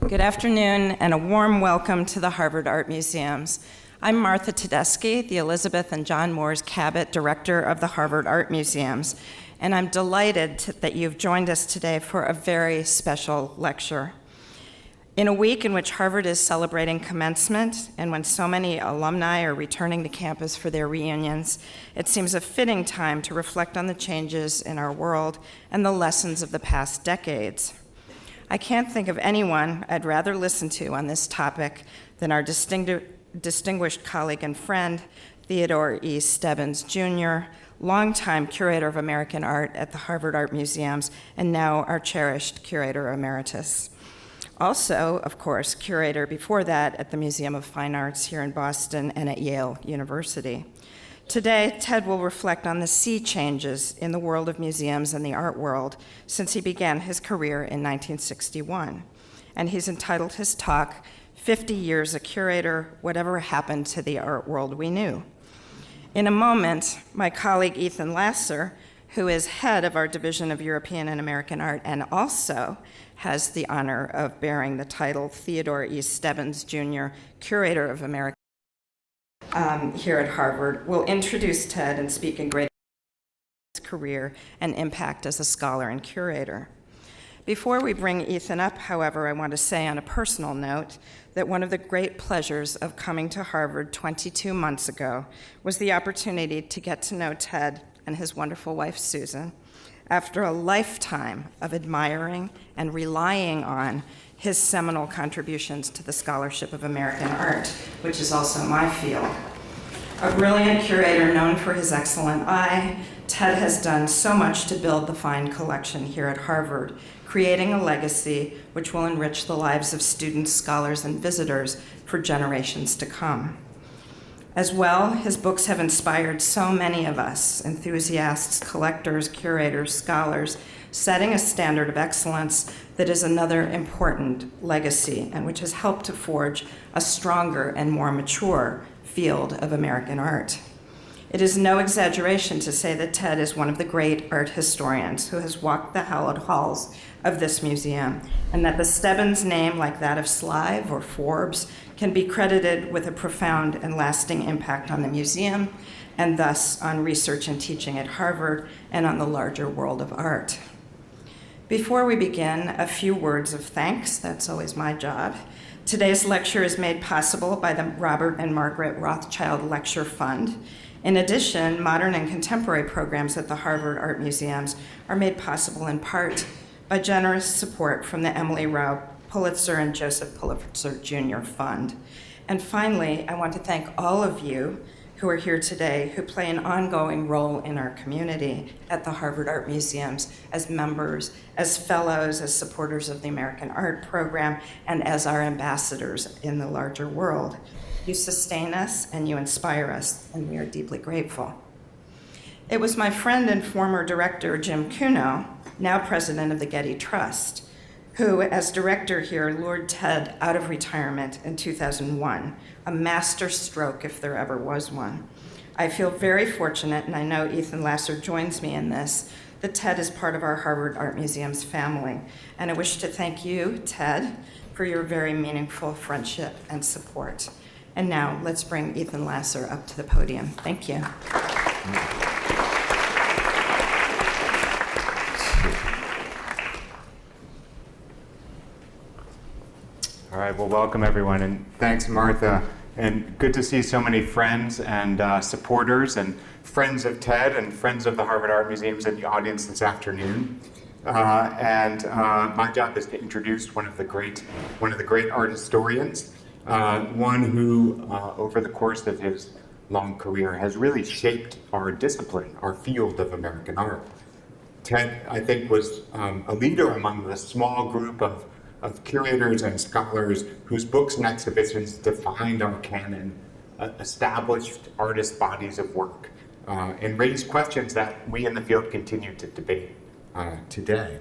Good afternoon and a warm welcome to the Harvard Art Museums. I'm Martha Tedeschi, the Elizabeth and John Moores Cabot Director of the Harvard Art Museums, and I'm delighted that you've joined us today for a very special lecture. In a week in which Harvard is celebrating commencement and when so many alumni are returning to campus for their reunions, it seems a fitting time to reflect on the changes in our world and the lessons of the past decades. I can't think of anyone I'd rather listen to on this topic than our distinguished colleague and friend, Theodore E. Stebbins Jr., longtime Curator of American Art at the Harvard Art Museums, and now our cherished Curator Emeritus. Also, of course, Curator before that at the Museum of Fine Arts here in Boston and at Yale University. Today, Ted will reflect on the sea changes in the world of museums and the art world since he began his career in 1961. And he's entitled his talk, 50 Years a Curator, Whatever Happened to the Art World We Knew. In a moment, my colleague Ethan Lasser, who is head of our Division of European and American Art and also has the honor of bearing the title Theodore E. Stebbins Jr., Curator of American here at Harvard, will introduce Ted and speak in great his career and impact as a scholar and curator. Before we bring Ethan up, however, I want to say on a personal note that one of the great pleasures of coming to Harvard 22 months ago was the opportunity to get to know Ted and his wonderful wife, Susan, after a lifetime of admiring and relying on his seminal contributions to the scholarship of American art, which is also my field. A brilliant curator known for his excellent eye, Ted has done so much to build the fine collection here at Harvard, creating a legacy which will enrich the lives of students, scholars, and visitors for generations to come. As well, his books have inspired so many of us, enthusiasts, collectors, curators, scholars, setting a standard of excellence that is another important legacy and which has helped to forge a stronger and more mature field of American art. It is no exaggeration to say that Ted is one of the great art historians who has walked the hallowed halls of this museum, and that the Stebbins name, like that of Slive or Forbes, can be credited with a profound and lasting impact on the museum, and thus on research and teaching at Harvard and on the larger world of art. Before we begin, a few words of thanks. That's always my job. Today's lecture is made possible by the Robert and Margaret Rothschild Lecture Fund. In addition, modern and contemporary programs at the Harvard Art Museums are made possible in part by generous support from the Emily Rauh Pulitzer and Joseph Pulitzer Jr. Fund. And finally, I want to thank all of you who are here today who play an ongoing role in our community at the Harvard Art Museums as members, as fellows, as supporters of the American Art Program, and as our ambassadors in the larger world. You sustain us and you inspire us, and we are deeply grateful. It was my friend and former director, Jim Kuno, now president of the Getty Trust, who, as director here, lured Ted out of retirement in 2001, a master stroke if there ever was one. I feel very fortunate, and I know Ethan Lasser joins me in this, that Ted is part of our Harvard Art Museum's family. And I wish to thank you, Ted, for your very meaningful friendship and support. And now, let's bring Ethan Lasser up to the podium. Thank you. All right, well, welcome everyone, and thanks, Martha. And good to see so many friends and supporters and friends of Ted and friends of the Harvard Art Museums in the audience this afternoon. My job is to introduce one of the great art historians, one who, over the course of his long career, has really shaped our discipline, our field of American art. Ted, I think, was a leader among the small group of curators and scholars whose books and exhibitions defined our canon, established artist bodies of work, and raised questions that we in the field continue to debate today.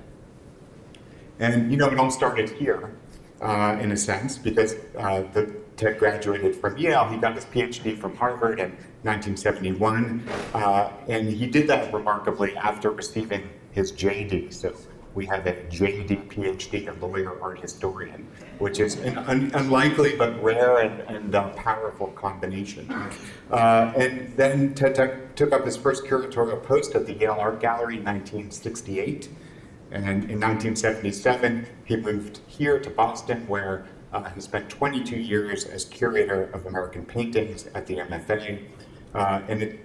And it all started here, in a sense, because Ted graduated from Yale. He got his PhD from Harvard in 1971, and he did that remarkably after receiving his JD. So we have a JD, PhD, a lawyer, art historian, which is an unlikely but rare and powerful combination. And then Ted took up his first curatorial post at the Yale Art Gallery in 1968. And in 1977, he moved here to Boston, where he spent 22 years as curator of American paintings at the MFA.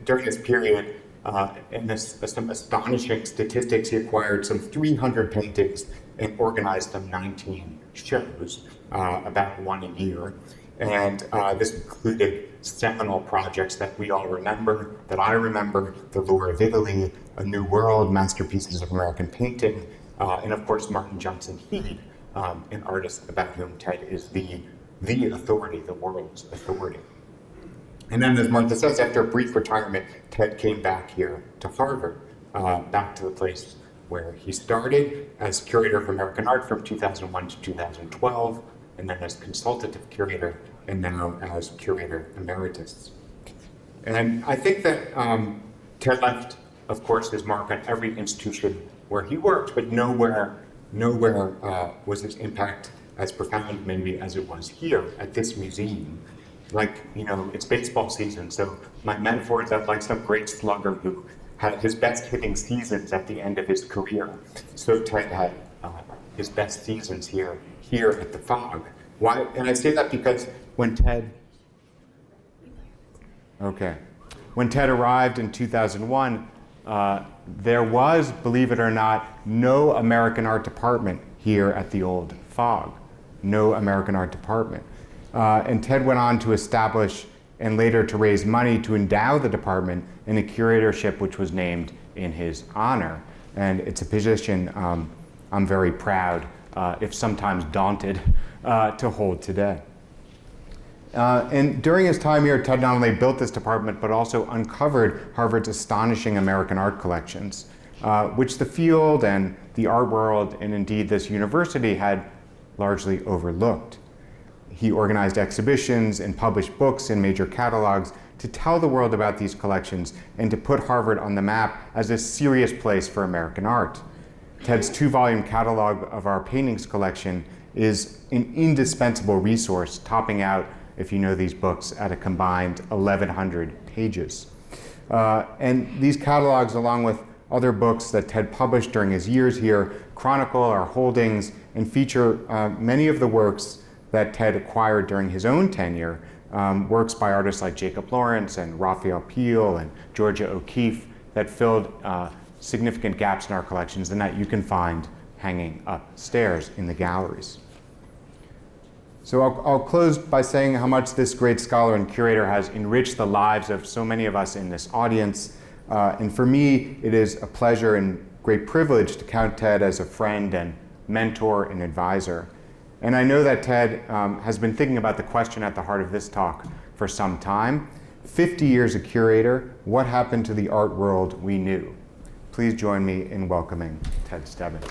During this period, some astonishing statistics, he acquired some 300 paintings and organized them 19 shows, about one a year. And this included seminal projects that we all remember, that I remember: The Lure of Italy, A New World, Masterpieces of American Painting, and of course Martin Johnson Heade, an artist about whom Ted is the authority, the world's authority. And then, as Martha says, after a brief retirement, Ted came back here to Harvard, back to the place where he started as curator of American art from 2001 to 2012, and then as consultative curator, and now as curator emeritus. And I think that Ted left, of course, his mark on every institution where he worked, but nowhere was his impact as profound maybe as it was here at this museum. Like, it's baseball season, so my metaphor is that like some great slugger who had his best hitting seasons at the end of his career. So Ted had his best seasons here at the Fog. Why? And I say that because when Ted arrived in 2001, there was, believe it or not, no American art department here at the old Fog. No American art department. And Ted went on to establish and later to raise money to endow the department in a curatorship which was named in his honor. And it's a position I'm very proud, if sometimes daunted, to hold today. And during his time here, Ted not only built this department, but also uncovered Harvard's astonishing American art collections, which the field and the art world, and indeed this university, had largely overlooked. He organized exhibitions and published books in major catalogs to tell the world about these collections and to put Harvard on the map as a serious place for American art. Ted's 2-volume catalog of our paintings collection is an indispensable resource, topping out, if you know these books, at a combined 1,100 pages. And these catalogs, along with other books that Ted published during his years here, chronicle our holdings and feature many of the works that Ted acquired during his own tenure, works by artists like Jacob Lawrence and Raphael Peale and Georgia O'Keeffe that filled significant gaps in our collections and that you can find hanging upstairs in the galleries. So I'll close by saying how much this great scholar and curator has enriched the lives of so many of us in this audience. And for me, it is a pleasure and great privilege to count Ted as a friend and mentor and advisor. And I know that Ted has been thinking about the question at the heart of this talk for some time. 50 years a curator, what happened to the art world we knew? Please join me in welcoming Ted Stebbins.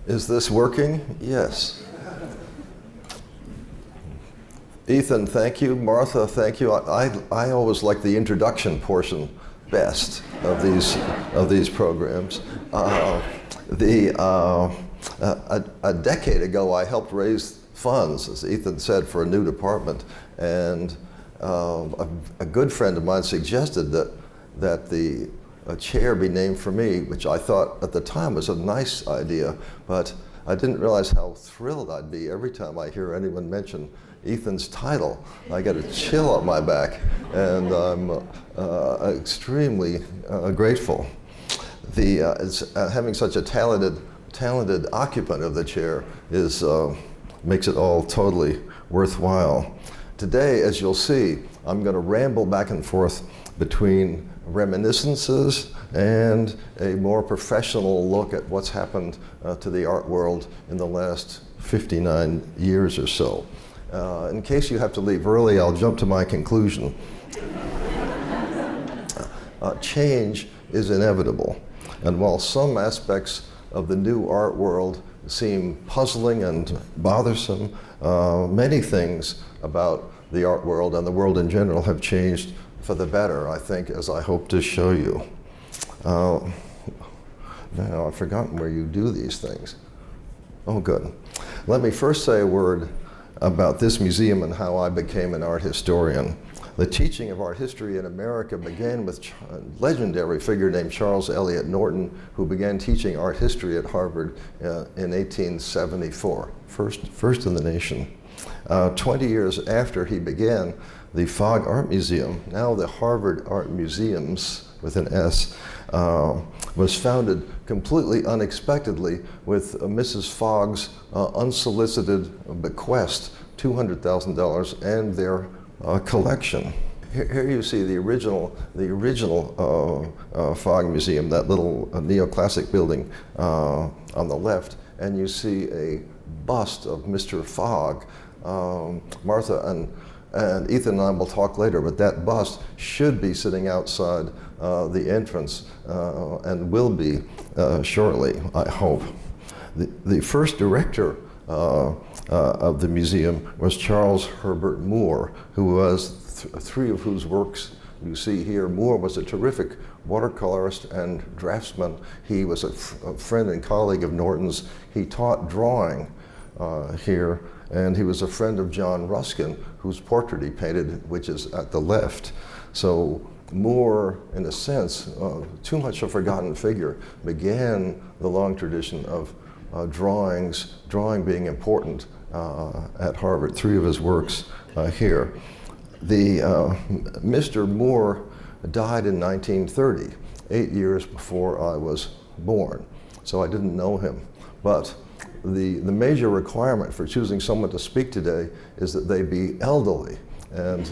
Is this working? Yes. Ethan, thank you. Martha, thank you. I always like the introduction portion best of these programs. A decade ago, I helped raise funds, as Ethan said, for a new department, and a good friend of mine suggested that the chair be named for me, which I thought at the time was a nice idea, but I didn't realize how thrilled I'd be every time I hear anyone mention Ethan's title. I get a chill up my back, and I'm extremely grateful. Having such a talented occupant of the chair makes it all totally worthwhile. Today, as you'll see, I'm going to ramble back and forth between reminiscences and a more professional look at what's happened to the art world in the last 59 years or so. In case you have to leave early, I'll jump to my conclusion. Change is inevitable, and while some aspects of the new art world seem puzzling and bothersome, many things about the art world and the world in general have changed for the better, I think, as I hope to show you. Now, I've forgotten where you do these things. Oh, good. Let me first say a word about this museum and how I became an art historian. The teaching of art history in America began with a legendary figure named Charles Eliot Norton, who began teaching art history at Harvard in 1874, first in the nation. 20 years after he began, the Fogg Art Museum, now the Harvard Art Museums with an S, was founded completely unexpectedly with Mrs. Fogg's unsolicited bequest, $200,000, and their collection. Here you see the original Fogg Museum, that little neoclassic building on the left, and you see a bust of Mr. Fogg. Martha and Ethan and I will talk later, but that bust should be sitting outside the entrance and will be shortly, I hope. The first director of the museum was Charles Herbert Moore, who was three of whose works you see here. Moore was a terrific watercolorist and draftsman. He was a friend and colleague of Norton's. He taught drawing here, and he was a friend of John Ruskin, whose portrait he painted, which is at the left. So Moore, in a sense, too much a forgotten figure, began the long tradition of drawing being important at Harvard. Three of his works here. Mr. Moore died in 1930, 8 years before I was born, so I didn't know him. But the major requirement for choosing someone to speak today is that they be elderly. And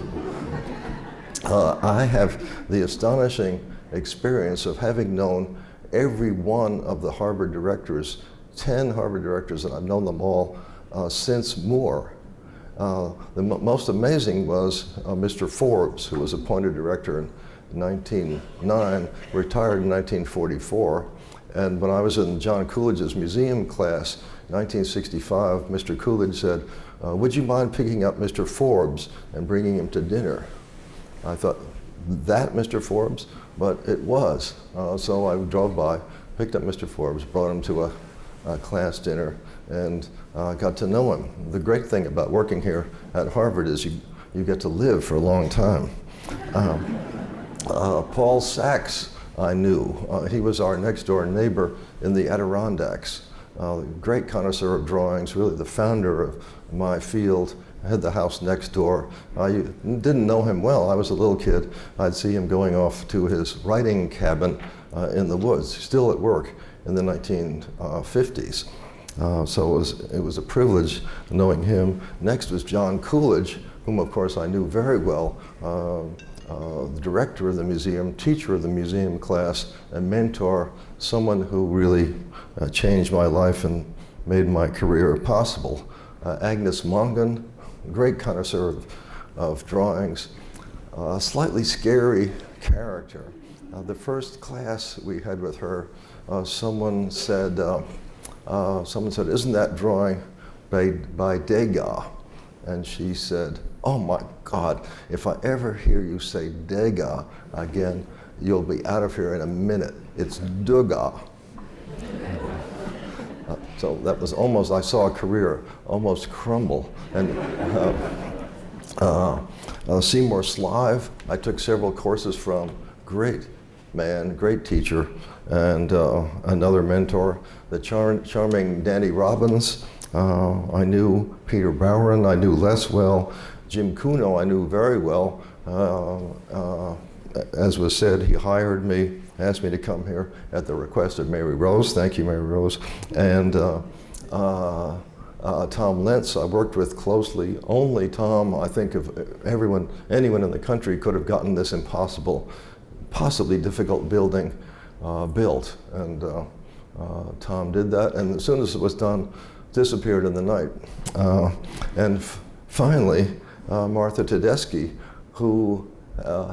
I have the astonishing experience of having known every one of the Harvard directors, 10 Harvard directors, and I've known them all since Moore. The most amazing was Mr. Forbes, who was appointed director in 1909, retired in 1944. And when I was in John Coolidge's museum class, 1965, Mr. Coolidge said, would you mind picking up Mr. Forbes and bringing him to dinner? I thought, that Mr. Forbes? But it was. So I drove by, picked up Mr. Forbes, brought him to a class dinner, and got to know him. The great thing about working here at Harvard is you get to live for a long time. Paul Sachs, I knew. He was our next door neighbor in the Adirondacks. Great connoisseur of drawings, really the founder of my field. I had the house next door. I didn't know him well. I was a little kid. I'd see him going off to his writing cabin in the woods, still at work in the 1950s. So it was a privilege knowing him. Next was John Coolidge, whom of course I knew very well, the director of the museum, teacher of the museum class, a mentor, someone who really changed my life and made my career possible. Agnes Mongan, great connoisseur of drawings, a slightly scary character. The first class we had with her, someone said, isn't that drawing by Degas? And she said, oh my God, if I ever hear you say Degas again, you'll be out of here in a minute. It's Degas. So that was almost, I saw a career almost crumble. And Seymour Slive, I took several courses from, great man, great teacher, and another mentor. The charming Danny Robbins, I knew Peter Bowen, I knew less well. Jim Kuno I knew very well. As was said, he hired me, asked me to come here at the request of Mary Rose. Thank you, Mary Rose. And Tom Lentz I worked with closely. Only Tom, I think of anyone in the country could have gotten this impossible, possibly difficult building built. And Tom did that, and as soon as it was done, disappeared in the night. And finally, Martha Tedeschi, who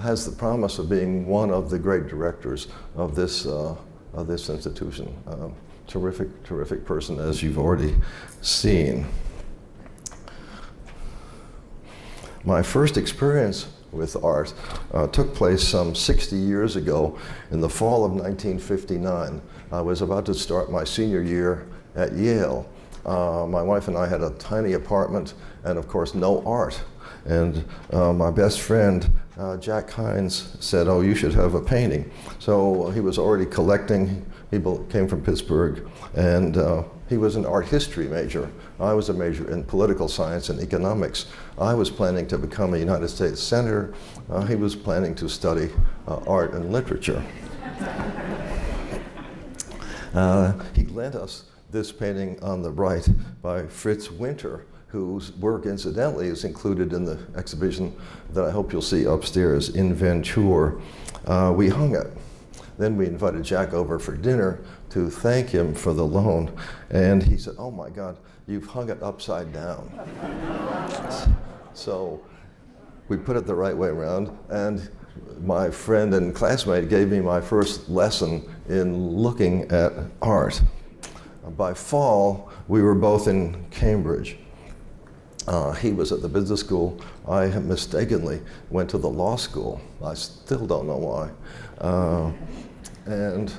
has the promise of being one of the great directors of this institution. Terrific, terrific person, as you've already seen. My first experience with art took place some 60 years ago in the fall of 1959. I was about to start my senior year at Yale. My wife and I had a tiny apartment and of course no art. And my best friend, Jack Hines, said, "Oh, you should have a painting." So he was already collecting. He came from Pittsburgh, and he was an art history major. I was a major in political science and economics. I was planning to become a United States Senator. He was planning to study art and literature. He lent us this painting on the right by Fritz Winter, whose work, incidentally, is included in the exhibition that I hope you'll see upstairs, Inventure. We hung it. Then we invited Jack over for dinner to thank him for the loan. And he said, "Oh my God, you've hung it upside down." So we put it the right way around, and my friend and classmate gave me my first lesson in looking at art. By fall, we were both in Cambridge. He was at the business school. I mistakenly went to the law school. I still don't know why. And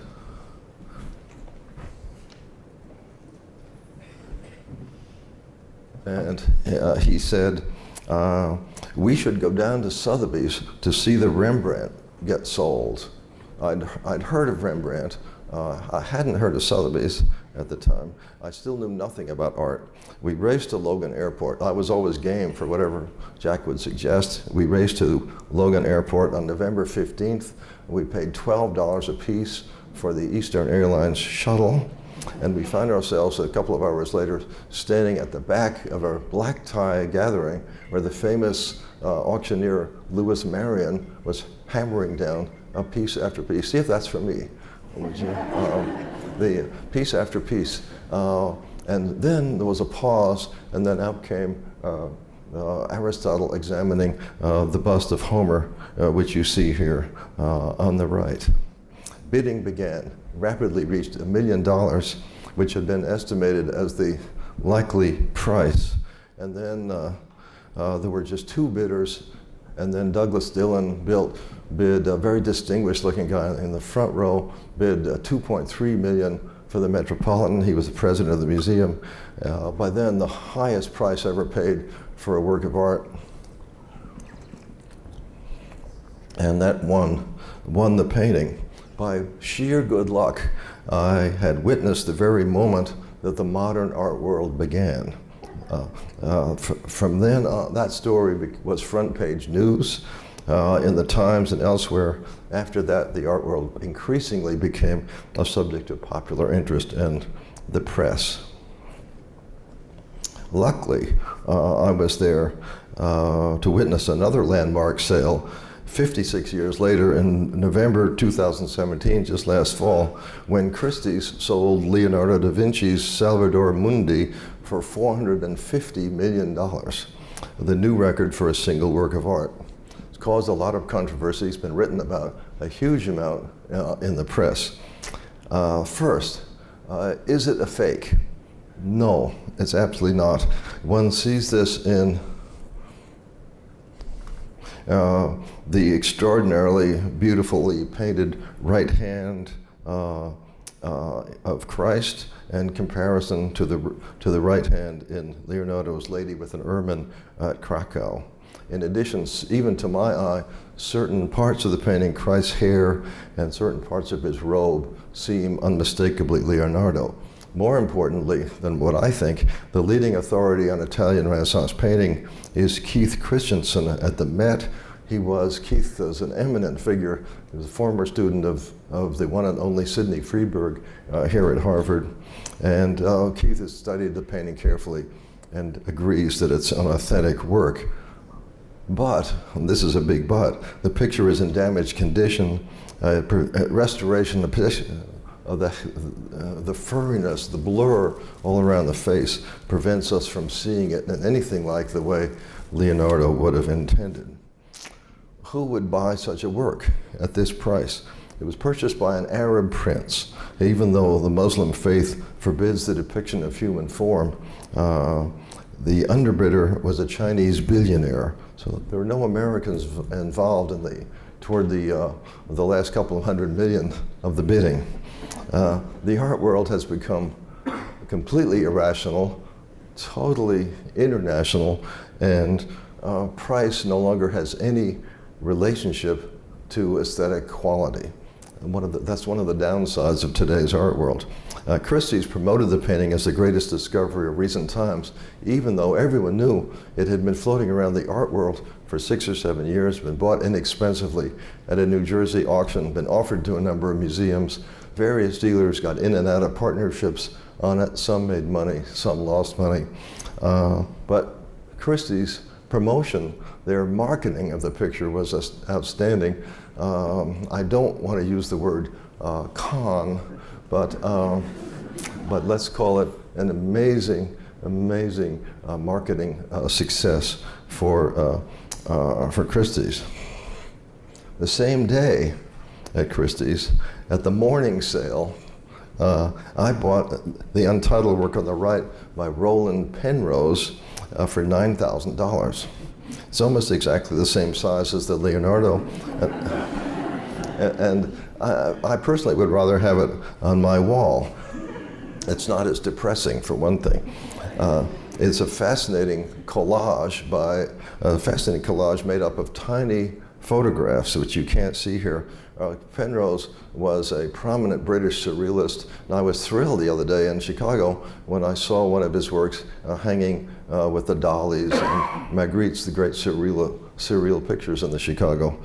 he said, we should go down to Sotheby's to see the Rembrandt get sold. I'd heard of Rembrandt. I hadn't heard of Sotheby's at the time. I still knew nothing about art. We raced to Logan Airport. I was always game for whatever Jack would suggest. We raced to Logan Airport on November 15th. We paid $12 a piece for the Eastern Airlines shuttle. And we found ourselves a couple of hours later standing at the back of a black tie gathering where the famous auctioneer Louis Marion was hammering down a piece after piece. See if that's for me. Would you? The piece after piece. And then there was a pause, and then out came Aristotle examining the bust of Homer, which you see here on the right. Bidding began, rapidly reached $1 million, which had been estimated as the likely price. And then there were just two bidders, and then Douglas Dillon bid a very distinguished looking guy in the front row, bid $2.3 million for the Metropolitan. He was the president of the museum. By then, the highest price ever paid for a work of art. And that won the painting. By sheer good luck, I had witnessed the very moment that the modern art world began. From then on, that story was front page news in the Times and elsewhere. After that, the art world increasingly became a subject of popular interest in the press. Luckily, I was there to witness another landmark sale 56 years later in November 2017, just last fall, when Christie's sold Leonardo da Vinci's Salvador Mundi for $450 million, the new record for a single work of art. It's caused a lot of controversy. It's been written about a huge amount in the press. First, is it a fake? No, it's absolutely not. One sees this in the extraordinarily beautifully painted right hand of Christ in comparison to the right hand in Leonardo's Lady with an Ermine at Krakow. In addition, even to my eye, certain parts of the painting, Christ's hair and certain parts of his robe, seem unmistakably Leonardo. More importantly than what I think, the leading authority on Italian Renaissance painting is Keith Christiansen at the Met. Keith is an eminent figure. He was a former student of the one and only Sidney Freeberg here at Harvard. And Keith has studied the painting carefully and agrees that it's an authentic work. But, and this is a big but, the picture is in damaged condition. Restoration of the furriness, the blur all around the face prevents us from seeing it in anything like the way Leonardo would have intended. Who would buy such a work at this price? It was purchased by an Arab prince. Even though the Muslim faith forbids the depiction of human form, the underbidder was a Chinese billionaire, So there were no Americans involved toward the last couple of 100 million of the bidding. The art world has become completely irrational, totally international, and price no longer has any relationship to aesthetic quality. And that's one of the downsides of today's art world. Christie's promoted the painting as the greatest discovery of recent times, even though everyone knew it had been floating around the art world for 6 or 7 years, been bought inexpensively at a New Jersey auction, been offered to a number of museums. Various dealers got in and out of partnerships on it. Some made money, some lost money. But Christie's promotion, their marketing of the picture was outstanding. I don't want to use the word con, but let's call it an amazing marketing success for Christie's. The same day at Christie's, at the morning sale, I bought the untitled work on the right by Roland Penrose for $9,000. It's almost exactly the same size as the Leonardo. And I personally would rather have it on my wall. It's not as depressing, for one thing. It's a fascinating collage made up of tiny photographs, which you can't see here. Penrose was a prominent British surrealist, and I was thrilled the other day in Chicago when I saw one of his works hanging with the Dalís and Magritte's, the great surreal pictures in the Chicago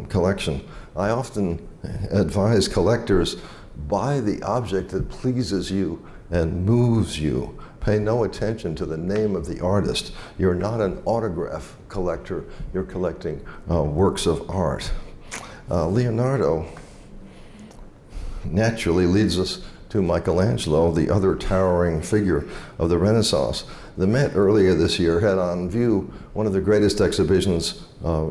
collection. I often advise collectors, buy the object that pleases you and moves you. Pay no attention to the name of the artist. You're not an autograph collector, you're collecting works of art. Leonardo naturally leads us to Michelangelo, the other towering figure of the Renaissance. The Met earlier this year had on view one of the greatest exhibitions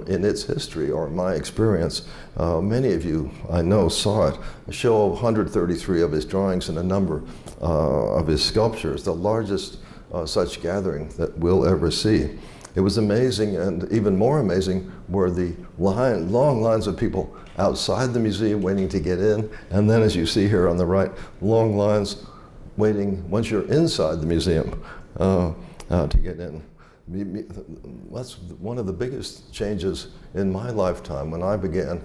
in its history, or my experience. Many of you, I know, saw it. A show of 133 of his drawings and a number of his sculptures, the largest such gathering that we'll ever see. It was amazing, and even more amazing were the long lines of people outside the museum waiting to get in, and then, as you see here on the right, long lines waiting once you're inside the museum to get in. That's one of the biggest changes in my lifetime. When I began,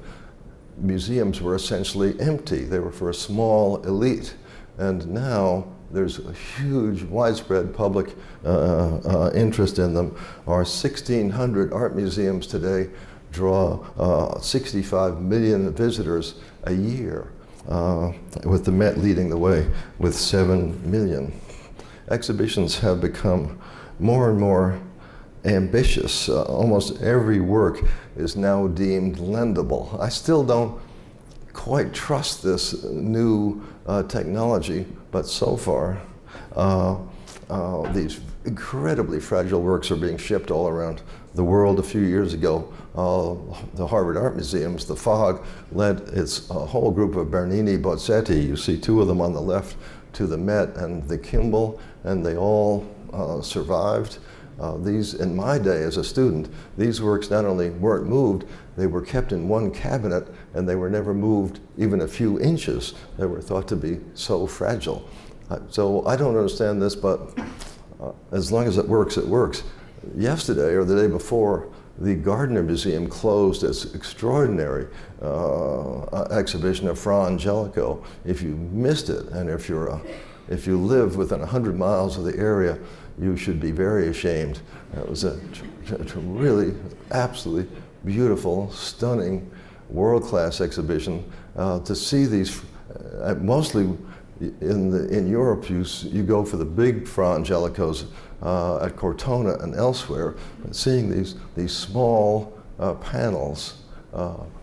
museums were essentially empty. They were for a small elite, and now there's a huge, widespread public interest in them. Our 1,600 art museums today draw 65 million visitors a year, with the Met leading the way with 7 million. Exhibitions have become more and more ambitious. Almost every work is now deemed lendable. I still don't quite trust this new technology, but so far these incredibly fragile works are being shipped all around the world. A few years ago, the Harvard Art Museums, the FOG, led its whole group of Bernini Bozzetti, you see two of them on the left, to the Met and the Kimball, and they all survived. These, in my day as a student, these works not only weren't moved, they were kept in one cabinet, and they were never moved even a few inches. They were thought to be so fragile. So I don't understand this, but as long as it works, it works. Yesterday, or the day before, the Gardner Museum closed its extraordinary exhibition of Fra Angelico. If you missed it, and if you live within 100 miles of the area, you should be very ashamed. It was a really absolutely beautiful, stunning, world-class exhibition. To see these, mostly in Europe, you go for the big Fra Angelicos at Cortona and elsewhere, but seeing these small panels,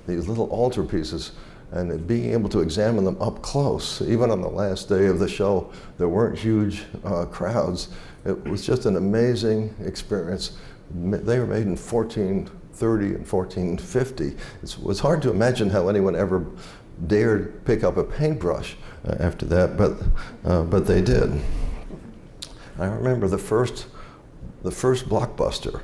these little altarpieces, and being able to examine them up close. Even on the last day of the show, there weren't huge crowds. It was just an amazing experience. They were made in 1430 and 1450. It was hard to imagine how anyone ever dared pick up a paintbrush after that, but they did. I remember the first blockbuster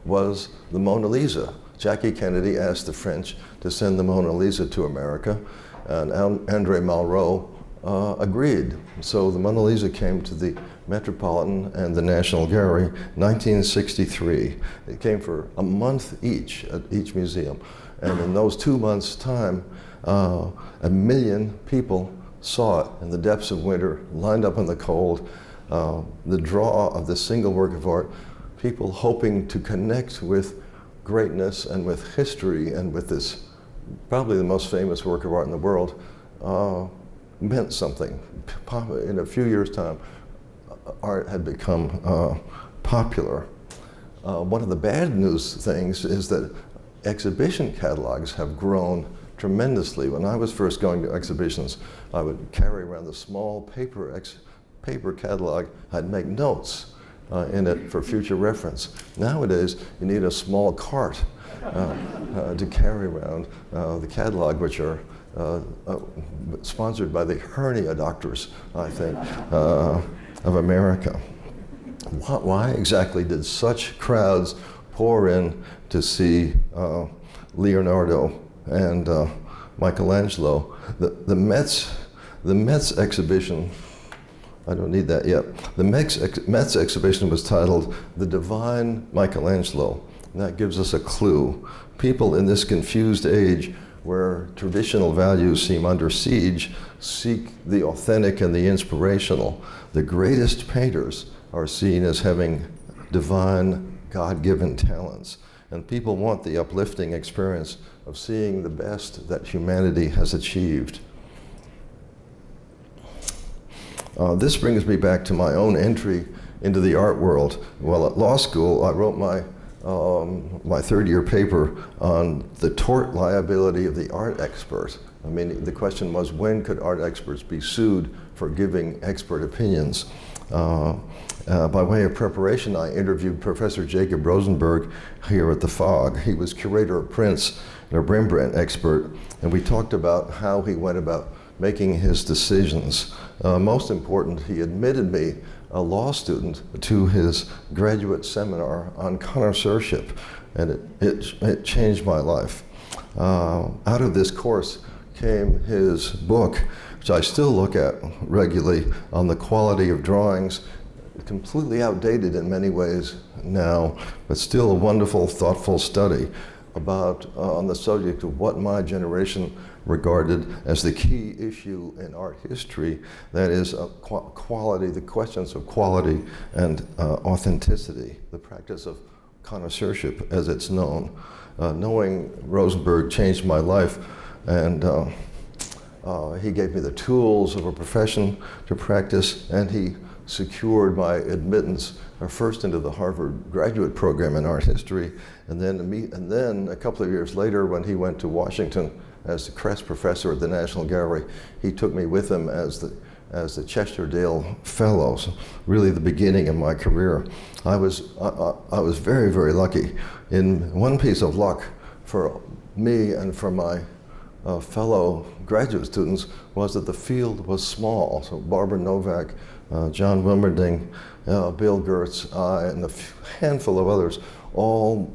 was the Mona Lisa. Jackie Kennedy asked the French to send the Mona Lisa to America, and André Malraux agreed. So the Mona Lisa came to the Metropolitan and the National Gallery 1963. It came for a month each at each museum. And in those 2 months' time, 1 million people saw it in the depths of winter, lined up in the cold. The draw of this single work of art, people hoping to connect with greatness and with history and with this, probably the most famous work of art in the world, meant something. In a few years' time, art had become popular. One of the bad news things is that exhibition catalogs have grown tremendously. When I was first going to exhibitions, I would carry around the small paper catalog. I'd make notes in it for future reference. Nowadays, you need a small cart to carry around the catalog, which are sponsored by the hernia doctors, I think, of America. Why exactly did such crowds pour in to see Leonardo and Michelangelo? The Met's exhibition, I don't need that yet. The Met's exhibition was titled The Divine Michelangelo. And that gives us a clue. People in this confused age where traditional values seem under siege seek the authentic and the inspirational. The greatest painters are seen as having divine, God-given talents. And people want the uplifting experience of seeing the best that humanity has achieved. This brings me back to my own entry into the art world. Well, at law school, I wrote my third-year paper on the tort liability of the art expert. I mean, the question was, when could art experts be sued for giving expert opinions? By way of preparation, I interviewed Professor Jacob Rosenberg here at the FOG. He was curator of prints and a Rembrandt expert, and we talked about how he went about making his decisions. Most important, he admitted me, a law student, to his graduate seminar on connoisseurship, and it changed my life. Out of this course came his book, which I still look at regularly, on the quality of drawings. Completely outdated in many ways now, but still a wonderful, thoughtful study about on the subject of what my generation regarded as the key issue in art history, that is quality, the questions of quality and authenticity, the practice of connoisseurship as it's known. Knowing Rosenberg changed my life, and he gave me the tools of a profession to practice, and he secured my admittance first into the Harvard graduate program in art history, and then a couple of years later, when he went to Washington as the Kress professor at the National Gallery, he took me with him as the Chesterdale Fellows, really the beginning of my career. I was very, very lucky. In one piece of luck for me and for my fellow graduate students was that the field was small. So Barbara Novak, John Wilmerding, Bill Gertz, I, and a handful of others all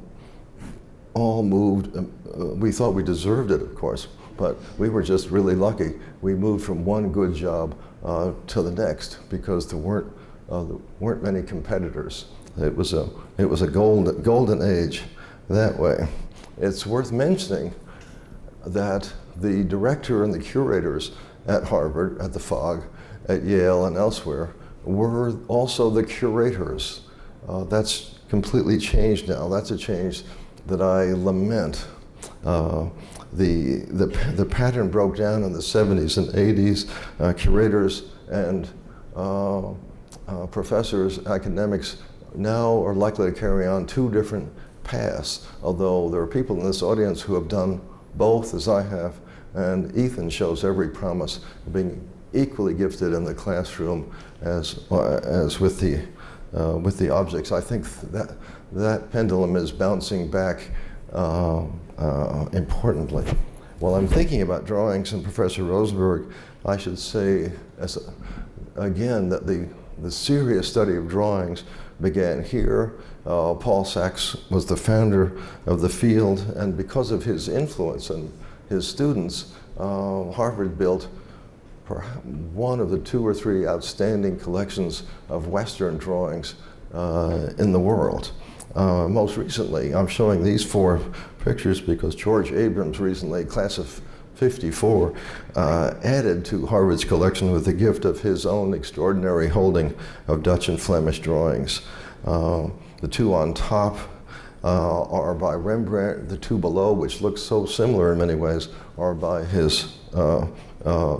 moved. We thought we deserved it, of course, but we were just really lucky. We moved from one good job to the next because there weren't many competitors. It was a golden age that way. It's worth mentioning that the director and the curators at Harvard, at the FOG, at Yale and elsewhere were also the curators. That's completely changed now. That's a change that I lament. The pattern broke down in the 70s and 80s. Curators and professors, academics, now are likely to carry on two different paths, although there are people in this audience who have done both, as I have, and Ethan shows every promise of being equally gifted in the classroom as with the objects. I think that pendulum is bouncing back importantly. While I'm thinking about drawings and Professor Rosenberg, I should say again that the serious study of drawings began here. Paul Sachs was the founder of the field, and because of his influence and his students, Harvard built one of the 2 or 3 outstanding collections of Western drawings in the world. Most recently, I'm showing these 4 pictures because George Abrams recently, class of '54, added to Harvard's collection with the gift of his own extraordinary holding of Dutch and Flemish drawings. The 2 on top are by Rembrandt. The 2 below, which look so similar in many ways, are by his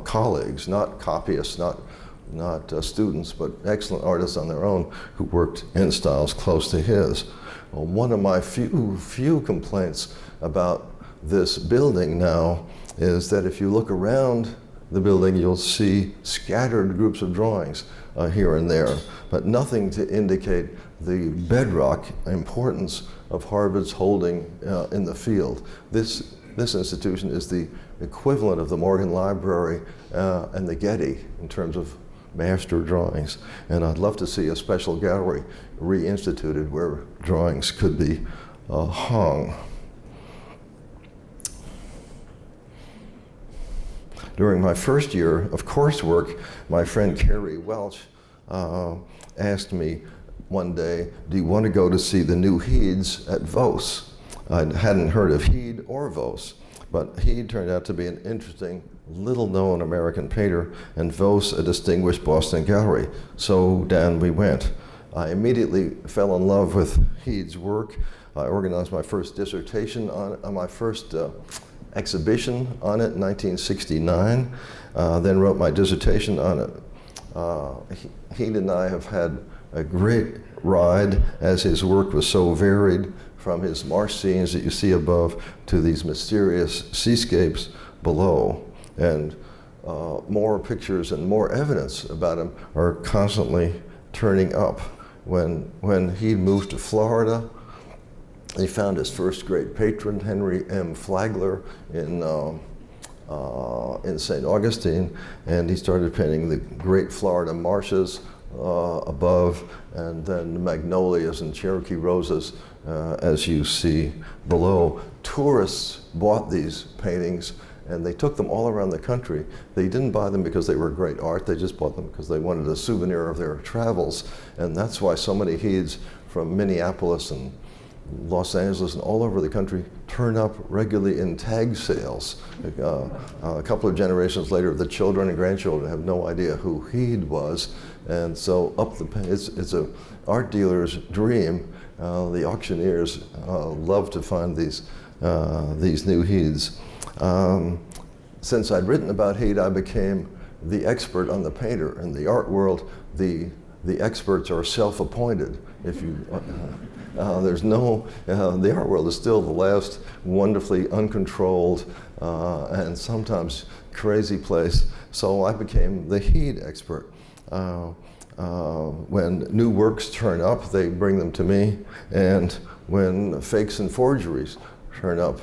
colleagues, not copyists, not students, but excellent artists on their own who worked in styles close to his. Well, one of my few complaints about this building now is that if you look around the building, you'll see scattered groups of drawings here and there, but nothing to indicate the bedrock importance of Harvard's holding in the field. This institution is the equivalent of the Morgan Library and the Getty in terms of master drawings. And I'd love to see a special gallery reinstituted where drawings could be hung. During my first year of coursework, my friend Carrie Welch asked me one day, do you want to go to see the new Heeds at Vos? I hadn't heard of Heed or Vos, but Heed turned out to be an interesting, little-known American painter, and Vos a distinguished Boston gallery. So down we went. I immediately fell in love with Heed's work. I organized my first dissertation on my first exhibition on it in 1969, then wrote my dissertation on it. Heed and I have had a great ride as his work was so varied, from his marsh scenes that you see above to these mysterious seascapes below. And more pictures and more evidence about him are constantly turning up. When he moved to Florida, he found his first great patron, Henry M. Flagler, in St. Augustine, and he started painting the great Florida marshes above, and then magnolias and Cherokee roses, as you see below. Tourists bought these paintings, and they took them all around the country. They didn't buy them because they were great art, they just bought them because they wanted a souvenir of their travels, and that's why so many Heeds from Minneapolis and Los Angeles and all over the country turn up regularly in tag sales. A couple of generations later, the children and grandchildren have no idea who Heed was, and so it's an art dealer's dream. The auctioneers love to find these new Heeds. Since I'd written about Heed, I became the expert on the painter. In the art world, the experts are self-appointed. If you the art world is still the last wonderfully uncontrolled and sometimes crazy place. So I became the Heed expert. When new works turn up, they bring them to me, and when fakes and forgeries turn up,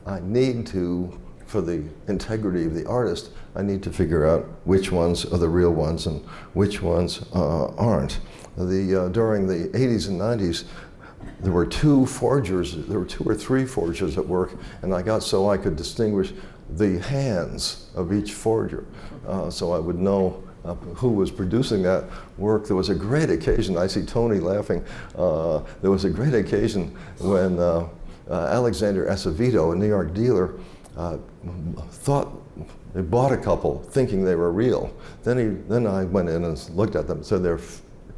I need to, for the integrity of the artist, I need to figure out which ones are the real ones and which ones aren't. During the 80s and 90s, there were 2 or 3 forgers at work, and I got so I could distinguish the hands of each forger, so I would know who was producing that work. There was a great occasion, I see Tony laughing, there was a great occasion when Alexander Acevedo, a New York dealer, thought they bought a couple thinking they were real. Then I went in and looked at them and said,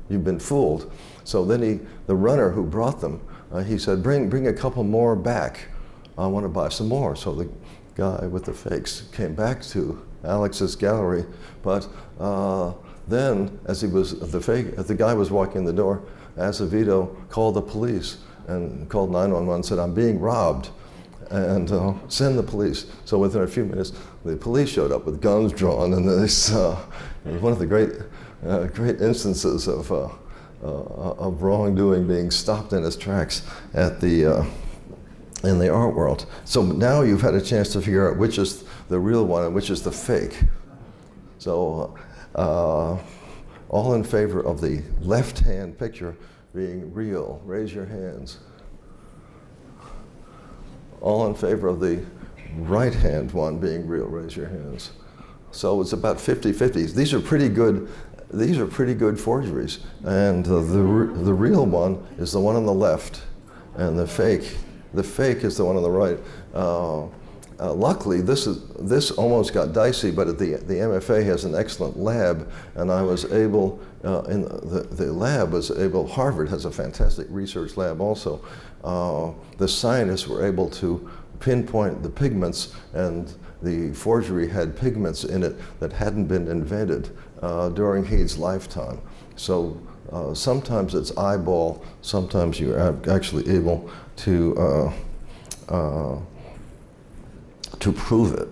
you've been fooled. So then the runner who brought them, he said, bring a couple more back. I want to buy some more. So the guy with the fakes came back to Alex's gallery, but then as the guy was walking in the door, Acevedo called the police and called 911 and said, I'm being robbed, and send the police. So within a few minutes, the police showed up with guns drawn, and this was one of the great instances of wrongdoing being stopped in its tracks in the art world. So now you've had a chance to figure out which is the real one and which is the fake. So All in favor of the left-hand picture being real, raise your hands. All in favor of the right-hand one being real, raise your hands. So it's about 50-50. These are pretty good forgeries. And the real one is the one on the left, and the fake is the one on the right. Luckily, this almost got dicey, but the MFA has an excellent lab, and I was able, Harvard has a fantastic research lab also. The scientists were able to pinpoint the pigments, and the forgery had pigments in it that hadn't been invented during Heath's lifetime. So sometimes it's eyeball, sometimes you're actually able to prove it.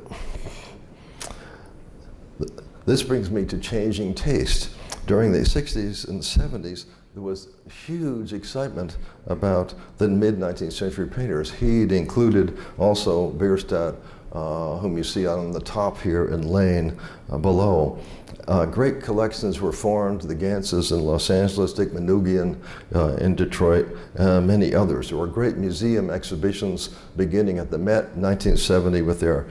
This brings me to changing taste. During the 60s and 70s, there was huge excitement about the mid-19th century painters. He'd included also Bierstadt, whom you see on the top here, and Lane below. Great collections were formed, the Ganses in Los Angeles, Dick Manoogian in Detroit, many others. There were great museum exhibitions beginning at the Met in 1970 with their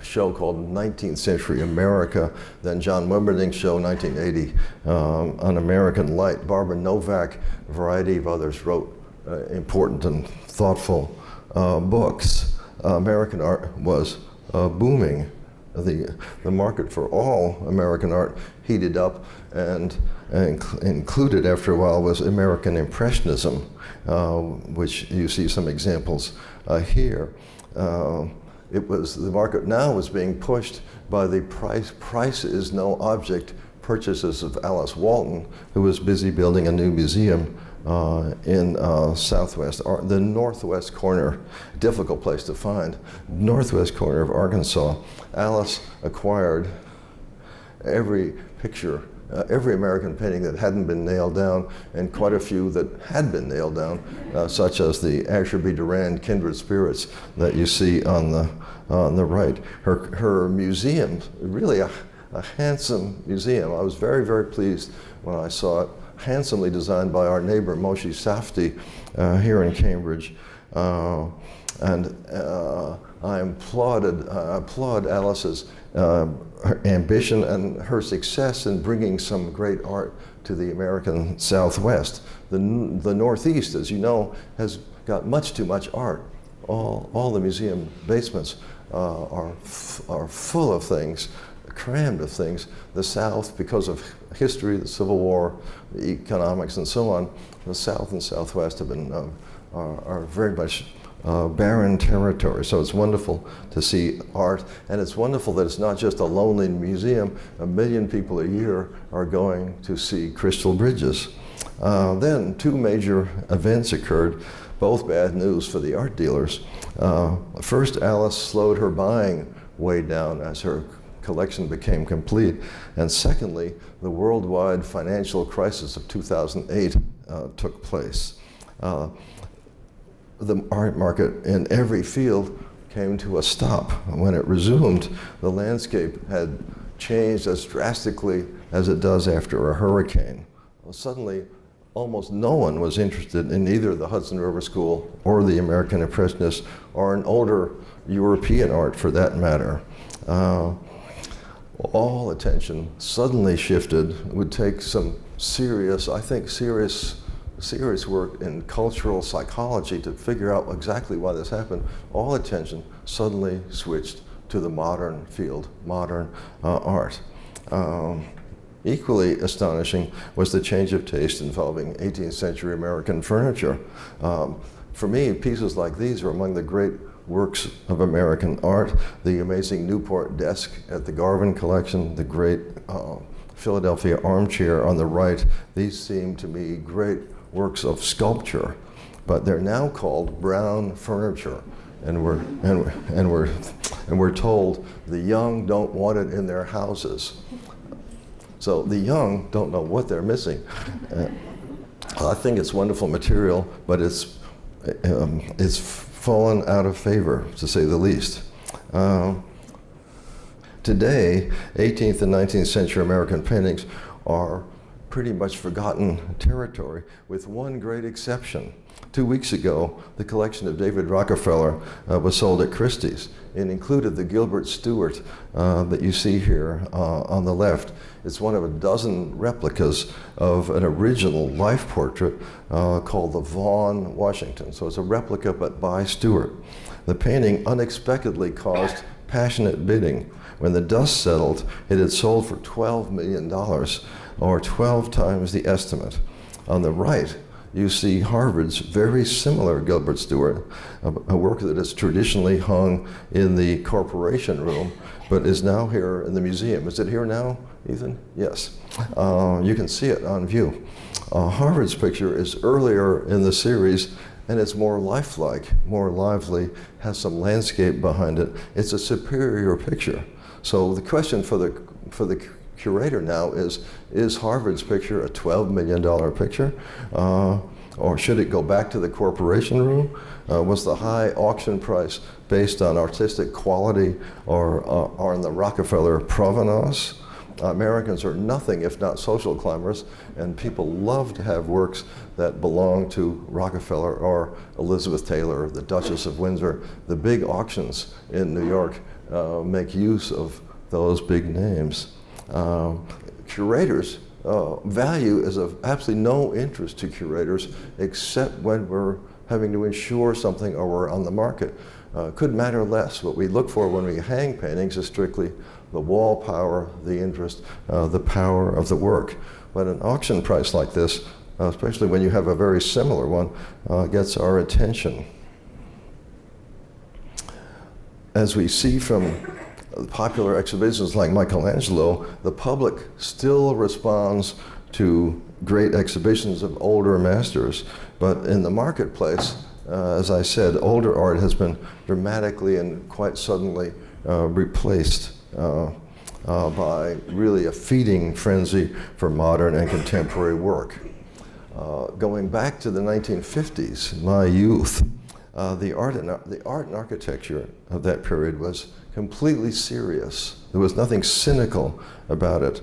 show called 19th Century America, then John Wimberding's show 1980 on American Light. Barbara Novak, a variety of others wrote important and thoughtful books. American art was booming. The market for all American art heated up, and included after a while was American Impressionism, which you see some examples here. The market now was being pushed by the price is no object purchases of Alice Walton, who was busy building a new museum in the northwest corner, difficult place to find, northwest corner of Arkansas. Alice acquired every picture, every American painting that hadn't been nailed down, and quite a few that had been nailed down, such as the Asher B. Durand Kindred Spirits that you see on the right. Her museum, really a handsome museum. I was very, very pleased when I saw it, handsomely designed by our neighbor Moshe Safdie here in Cambridge. I applaud Alice's her ambition and her success in bringing some great art to the American Southwest. The Northeast, as you know, has got much too much art. All the museum basements are full of things, crammed of things. The South, because of history, the Civil War, the economics, and so on, the South and Southwest have been are very much barren territory. So it's wonderful to see art, and it's wonderful that it's not just a lonely museum. 1 million people a year are going to see Crystal Bridges. Then 2 major events occurred, both bad news for the art dealers. First, Alice slowed her buying way down as her collection became complete. And secondly, the worldwide financial crisis of 2008 took place. The art market in every field came to a stop. When it resumed, the landscape had changed as drastically as it does after a hurricane. Well, suddenly, almost no one was interested in either the Hudson River School or the American Impressionists or an older European art for that matter. All attention suddenly shifted. It would take some serious work in cultural psychology to figure out exactly why this happened. All attention suddenly switched to the modern field, modern art. Equally astonishing was the change of taste involving 18th century American furniture. For me, pieces like these are among the great works of American art. The amazing Newport desk at the Garvin Collection, the great Philadelphia armchair on the right. These seem to me great works of sculpture, but they're now called brown furniture, and we're told the young don't want it in their houses. So the young don't know what they're missing. I think it's wonderful material, but it's fallen out of favor, to say the least. Today, 18th and 19th century American paintings are pretty much forgotten territory, with one great exception. 2 weeks ago, the collection of David Rockefeller was sold at Christie's. It included the Gilbert Stuart that you see here on the left. It's one of a dozen replicas of an original life portrait called the Vaughan Washington. So it's a replica, but by Stuart. The painting unexpectedly caused passionate bidding. When the dust settled, it had sold for $12 million, or 12 times the estimate. On the right, you see Harvard's very similar Gilbert Stuart, a work that is traditionally hung in the Corporation Room, but is now here in the museum. Is it here now, Ethan? Yes. You can see it on view. Harvard's picture is earlier in the series, and it's more lifelike, more lively, has some landscape behind it. It's a superior picture. So the question for the curator now is Harvard's picture a $12 million picture? Or should it go back to the Corporation Room? Was the high auction price based on artistic quality or on the Rockefeller provenance? Americans are nothing if not social climbers, and people love to have works that belong to Rockefeller or Elizabeth Taylor, the Duchess of Windsor. The big auctions in New York make use of those big names. Curators, value is of absolutely no interest to curators except when we're having to insure something or we're on the market. Could matter less. What we look for when we hang paintings is strictly the wall power, the interest, the power of the work. But an auction price like this, especially when you have a very similar one, gets our attention. As we see from popular exhibitions like Michelangelo, the public still responds to great exhibitions of older masters. But in the marketplace, as I said, older art has been dramatically and quite suddenly replaced by really a feeding frenzy for modern and contemporary work. Going back to the 1950s, my youth, the art and architecture of that period was completely serious. There was nothing cynical about it.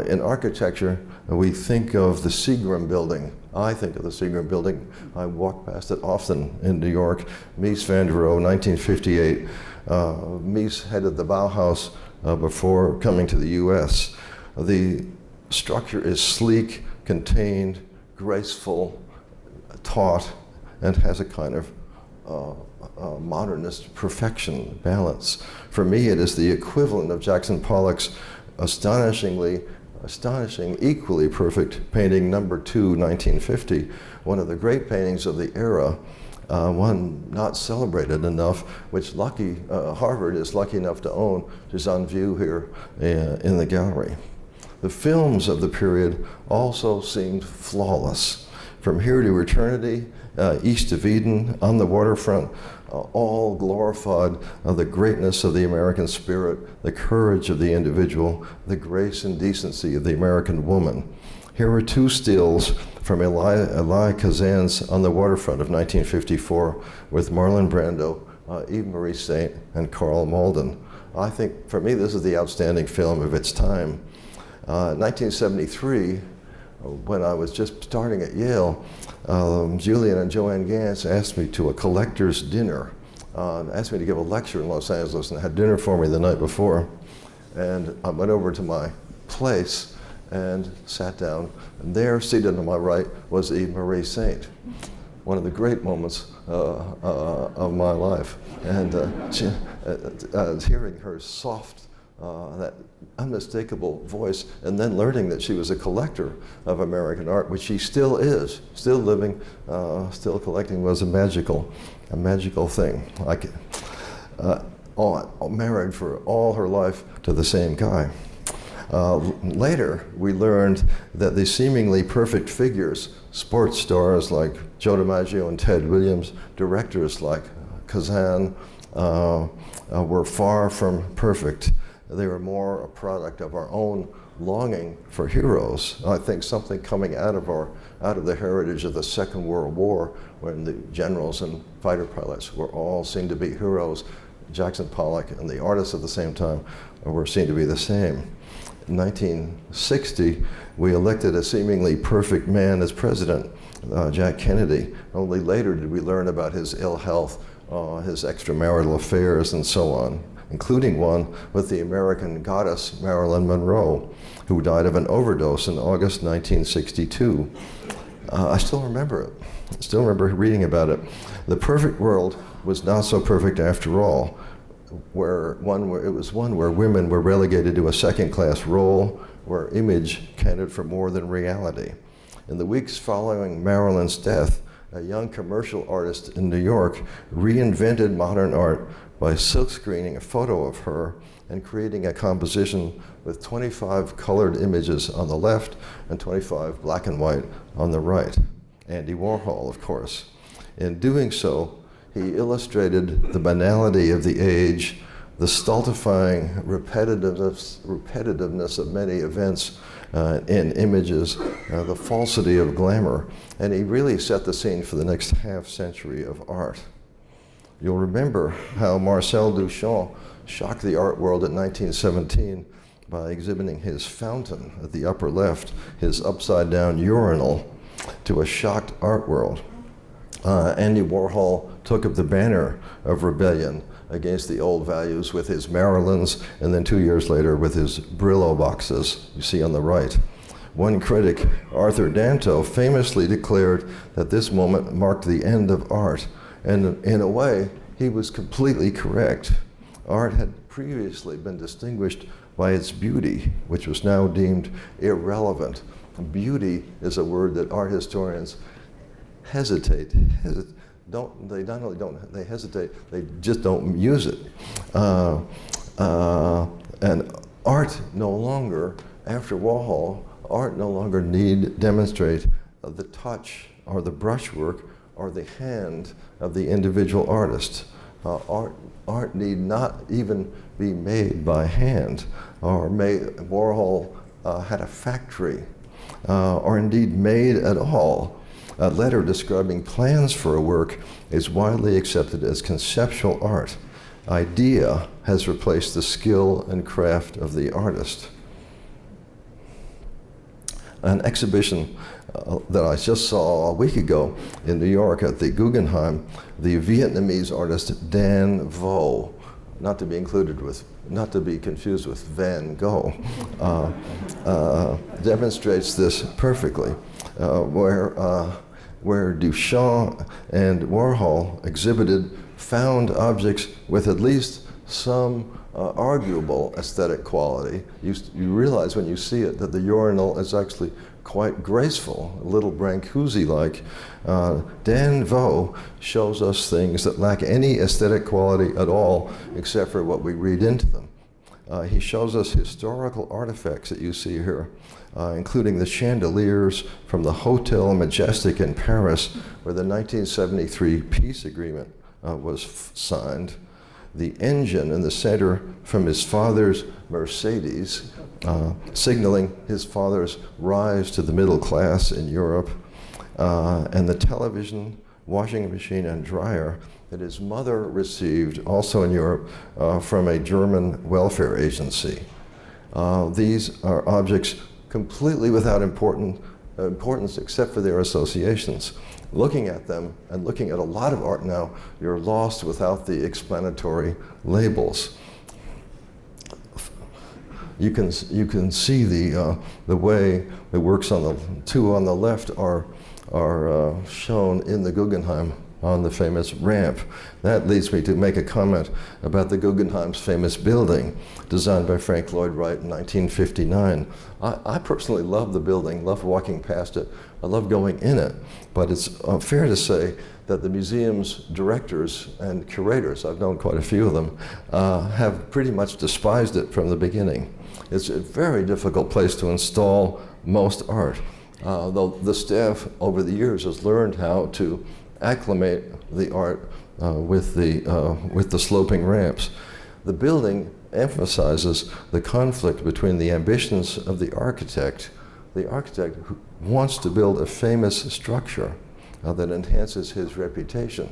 In architecture, we think of the Seagram building. I think of the Seagram building. I walk past it often in New York. Mies van der Rohe, 1958. Mies headed the Bauhaus before coming to the US. The structure is sleek, contained, graceful, taut, and has a kind of modernist perfection, balance. For me, it is the equivalent of Jackson Pollock's astonishing, equally perfect painting number 2, 1950, one of the great paintings of the era, one not celebrated enough, which Harvard is lucky enough to own, which is on view here in the gallery. The films of the period also seemed flawless. From Here to Eternity, East of Eden, On the Waterfront, all glorified the greatness of the American spirit, the courage of the individual, the grace and decency of the American woman. Here are 2 stills from Elie Kazan's On the Waterfront of 1954 with Marlon Brando, Eve Marie Saint, and Carl Malden. I think, for me, this is the outstanding film of its time. 1973, when I was just starting at Yale, Julian and Joanne Gantz asked me to a collector's dinner, asked me to give a lecture in Los Angeles, and had dinner for me the night before. And I went over to my place and sat down, and there, seated on my right, was Eve Marie Saint, one of the great moments of my life. And hearing her soft, that unmistakable voice, and then learning that she was a collector of American art, which she still is, still living, still collecting, was a magical thing. Married for all her life to the same guy. Later, we learned that the seemingly perfect figures, sports stars like Joe DiMaggio and Ted Williams, directors like Kazan, were far from perfect. They were more a product of our own longing for heroes. I think something coming out of the heritage of the Second World War, when the generals and fighter pilots were all seen to be heroes, Jackson Pollock and the artists at the same time were seen to be the same. In 1960, we elected a seemingly perfect man as president, Jack Kennedy. Only later did we learn about his ill health, his extramarital affairs, and so on, including one with the American goddess Marilyn Monroe, who died of an overdose in August 1962. I still remember it. I still remember reading about it. The perfect world was not so perfect after all, where women were relegated to a second-class role, where image counted for more than reality. In the weeks following Marilyn's death, a young commercial artist in New York reinvented modern art by silkscreening a photo of her and creating a composition with 25 colored images on the left and 25 black and white on the right. Andy Warhol, of course. In doing so, he illustrated the banality of the age, the stultifying repetitiveness of many events in images, the falsity of glamour, and he really set the scene for the next half century of art. You'll remember how Marcel Duchamp shocked the art world in 1917 by exhibiting his fountain at the upper left, his upside-down urinal, to a shocked art world. Andy Warhol took up the banner of rebellion against the old values with his Marilyns, and then 2 years later with his Brillo boxes, you see on the right. One critic, Arthur Danto, famously declared that this moment marked the end of art, and in a way, he was completely correct. Art had previously been distinguished by its beauty, which was now deemed irrelevant. Beauty is a word that art historians hesitate. They just don't use it. And art no longer, after Warhol, art no longer need demonstrate the touch or the brushwork or the hand of the individual artist. Art need not even be made by hand, Warhol had a factory, or indeed made at all. A letter describing plans for a work is widely accepted as conceptual art. Idea has replaced the skill and craft of the artist. An exhibition that I just saw a week ago in New York at the Guggenheim, the Vietnamese artist Dan Vo, not to be confused with Van Gogh, demonstrates this perfectly, where Duchamp and Warhol exhibited found objects with at least some arguable aesthetic quality. You realize when you see it that the urinal is actually quite graceful, a little Brancusi-like. Dan Vo shows us things that lack any aesthetic quality at all except for what we read into them. He shows us historical artifacts that you see here, including the chandeliers from the Hotel Majestic in Paris, where the 1973 peace agreement was signed. The engine in the center from his father's Mercedes, signaling his father's rise to the middle class in Europe, and the television, washing machine, and dryer that his mother received, also in Europe, from a German welfare agency. These are objects completely without importance except for their associations. Looking at them, and looking at a lot of art now, you're lost without the explanatory labels. You can see the way the works on the two on the left are shown in the Guggenheim on the famous ramp. That leads me to make a comment about the Guggenheim's famous building, designed by Frank Lloyd Wright in 1959. I personally love the building, love walking past it, I love going in it, but it's fair to say that the museum's directors and curators, I've known quite a few of them, have pretty much despised it from the beginning. It's a very difficult place to install most art, though the staff over the years has learned how to acclimate the art with the sloping ramps. The building emphasizes the conflict between the ambitions of the architect who wants to build a famous structure that enhances his reputation,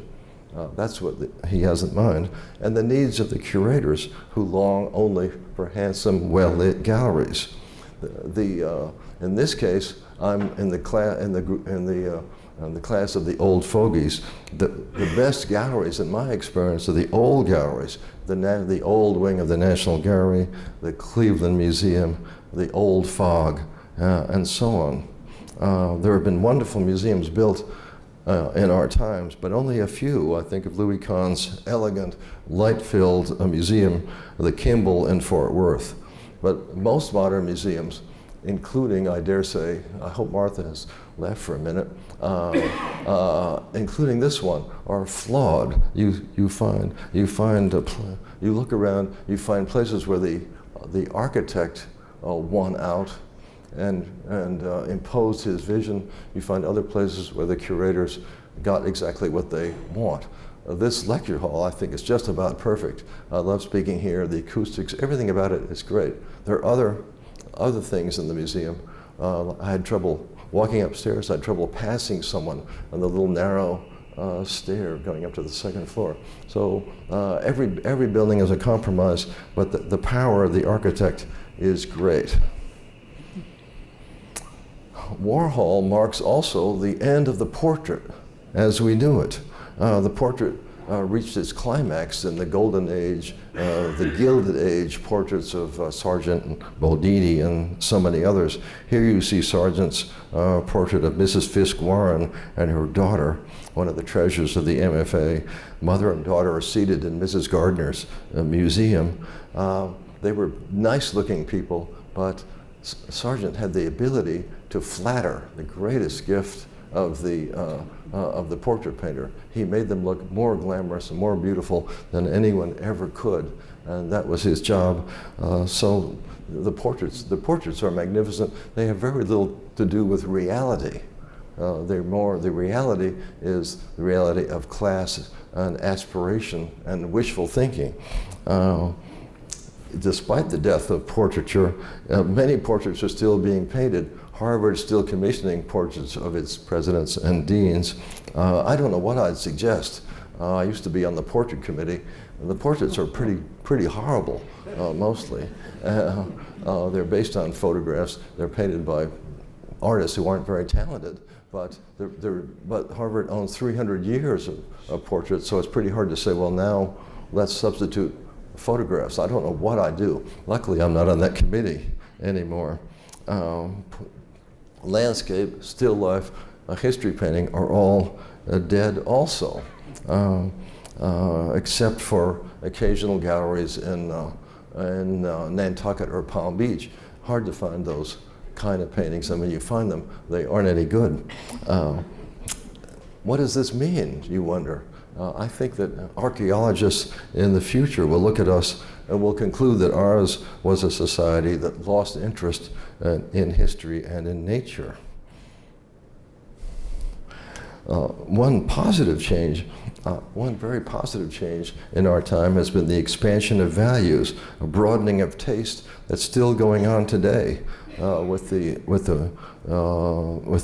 That's what he has in mind. And the needs of the curators who long only for handsome, well-lit galleries. In this case, I'm in the class of the old fogies. The best galleries, in my experience, are the old galleries. The old wing of the National Gallery, the Cleveland Museum, the Old Fog, and so on. There have been wonderful museums built in our times, but only a few. I think of Louis Kahn's elegant, light-filled museum, the Kimball in Fort Worth. But most modern museums, including, I dare say, I hope Martha has left for a minute, including this one, are flawed. You look around, you find places where the architect won out and imposed his vision. You find other places where the curators got exactly what they want. This lecture hall, I think, is just about perfect. I love speaking here. The acoustics, everything about it is great. There are other things in the museum. I had trouble walking upstairs. I had trouble passing someone on the little narrow stair going up to the second floor. So every building is a compromise, but the power of the architect is great. Warhol marks also the end of the portrait as we knew it. The portrait reached its climax in the Golden Age, the Gilded Age portraits of Sargent and Bodini and so many others. Here you see Sargent's portrait of Mrs. Fisk Warren and her daughter, one of the treasures of the MFA. Mother and daughter are seated in Mrs. Gardner's museum. They were nice-looking people, but Sargent had the ability to flatter, the greatest gift of the portrait painter. He made them look more glamorous and more beautiful than anyone ever could, and that was his job. So the portraits are magnificent. They have very little to do with reality. The reality is the reality of class and aspiration and wishful thinking. Despite the death of portraiture, many portraits are still being painted. Harvard's still commissioning portraits of its presidents and deans. I don't know what I'd suggest. I used to be on the portrait committee, and the portraits are pretty horrible, mostly. They're based on photographs. They're painted by artists who aren't very talented, but Harvard owns 300 years of portraits, so it's pretty hard to say, well, now let's substitute photographs. I don't know what I do. Luckily, I'm not on that committee anymore. Landscape, still life, history painting are all dead also, except for occasional galleries in Nantucket or Palm Beach. Hard to find those kind of paintings, and when you find them, they aren't any good. What does this mean, you wonder? I think that archaeologists in the future will look at us and will conclude that ours was a society that lost interest in history and in nature. One very positive change in our time has been the expansion of values, a broadening of taste that's still going on today with the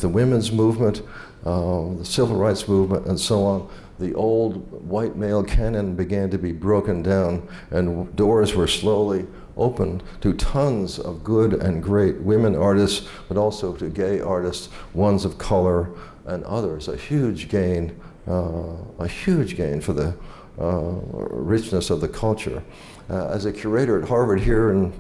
women's movement, the civil rights movement, and so on. The old white male canon began to be broken down, and doors were slowly opened to tons of good and great women artists, but also to gay artists, ones of color and others. A huge gain for the richness of the culture. As a curator at Harvard here in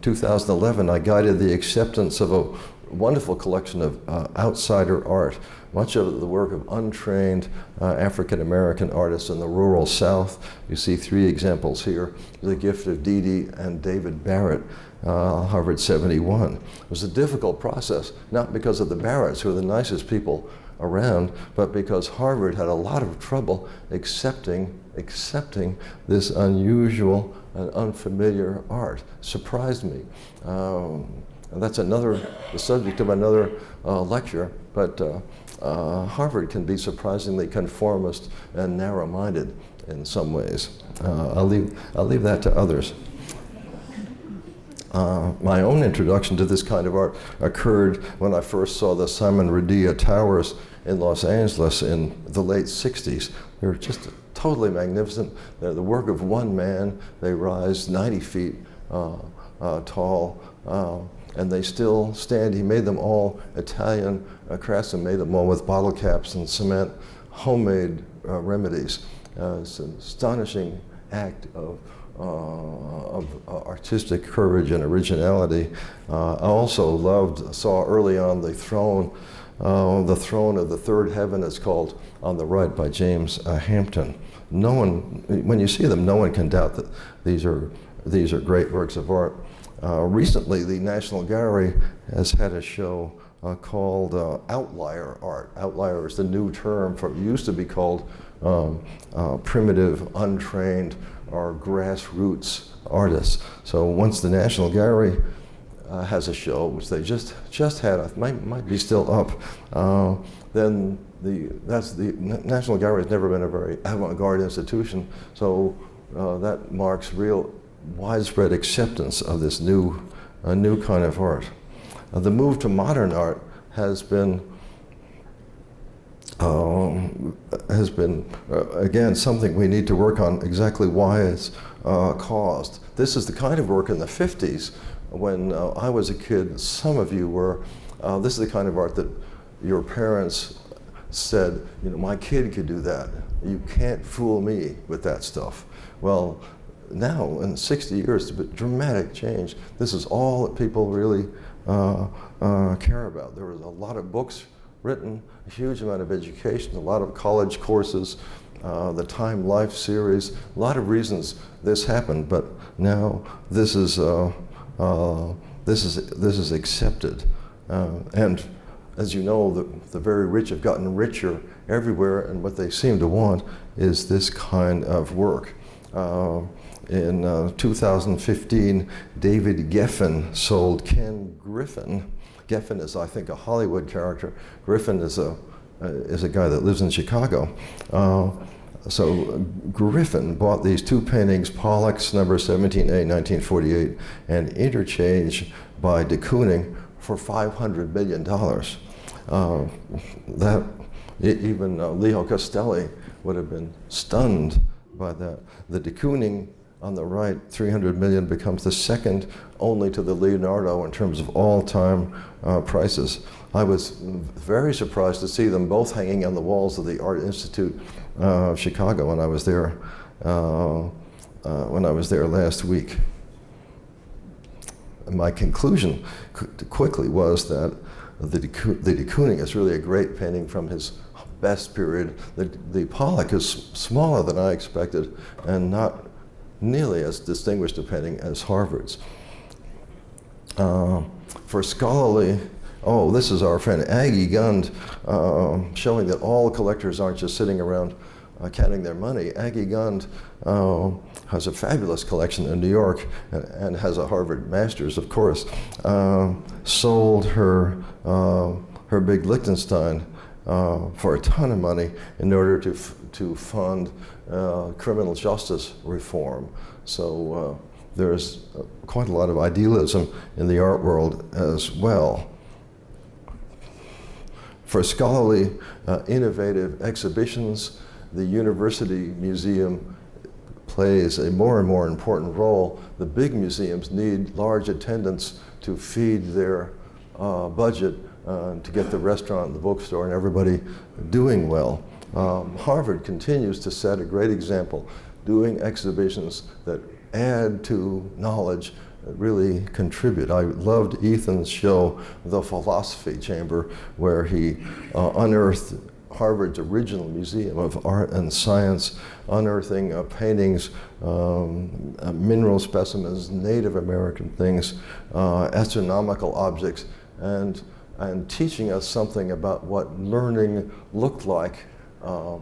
2011, I guided the acceptance of a wonderful collection of outsider art, much of the work of untrained African-American artists in the rural South. You see 3 examples here. The gift of Dee Dee and David Barrett, Harvard 71. It was a difficult process, not because of the Barretts, who are the nicest people around, but because Harvard had a lot of trouble accepting this unusual and unfamiliar art. Surprised me. And that's the subject of another lecture, but Harvard can be surprisingly conformist and narrow-minded in some ways. I'll leave that to others. My own introduction to this kind of art occurred when I first saw the Simon Radia Towers in Los Angeles in the late 60s. They're just totally magnificent. They're the work of one man. They rise 90 feet tall, and they still stand. He made them all Italian craftsmen, made them all with bottle caps and cement, homemade remedies. It's an astonishing act of artistic courage and originality. I also saw early on the throne of the third heaven is called on the right by James Hampton. No one, when you see them, no one can doubt that these are great works of art. Recently, the National Gallery has had a show called Outlier art. Outlier is the new term for, it used to be called primitive, untrained, or grassroots artists. So once the National Gallery has a show, which they just had, might be still up, then the National Gallery has never been a very avant-garde institution, so that marks real widespread acceptance of this new kind of art. The move to modern art has been again something we need to work on exactly why it's caused. This is the kind of work in the 50s when I was a kid. Some of you were. This is the kind of art that your parents said, you know, my kid could do that. You can't fool me with that stuff. Well, now in 60 years, it's a dramatic change. This is all that people really care about. There was a lot of books written, a huge amount of education, a lot of college courses, the Time Life series, a lot of reasons this happened, but now this is accepted. And as you know, the very rich have gotten richer everywhere, and what they seem to want is this kind of work. In 2015, David Geffen sold Ken Griffin. Geffen is, I think, a Hollywood character. Griffin is a guy that lives in Chicago. So Griffin bought these two paintings, Pollock's number 17A, 1948, and Interchange by de Kooning for $500 million. Even Leo Castelli would have been stunned by that. The de Kooning on the right, 300 million, becomes the second only to the Leonardo in terms of all-time prices. I was very surprised to see them both hanging on the walls of the Art Institute of Chicago when I was there last week. And my conclusion quickly was that the de Kooning is really a great painting from his best period. The Pollock is smaller than I expected and not nearly as distinguished a painting as Harvard's. For scholarly, this is our friend Aggie Gund, showing that all collectors aren't just sitting around counting their money. Aggie Gund has a fabulous collection in New York and has a Harvard master's, of course. Sold her big Liechtenstein for a ton of money in order to fund criminal justice reform. So there's quite a lot of idealism in the art world as well. For scholarly, innovative exhibitions, the University Museum plays a more and more important role. The big museums need large attendance to feed their budget, to get the restaurant and the bookstore and everybody doing well. Harvard continues to set a great example, doing exhibitions that add to knowledge, that really contribute. I loved Ethan's show, The Philosophy Chamber, where he unearthed Harvard's original Museum of Art and Science, unearthing paintings, mineral specimens, Native American things, astronomical objects, and teaching us something about what learning looked like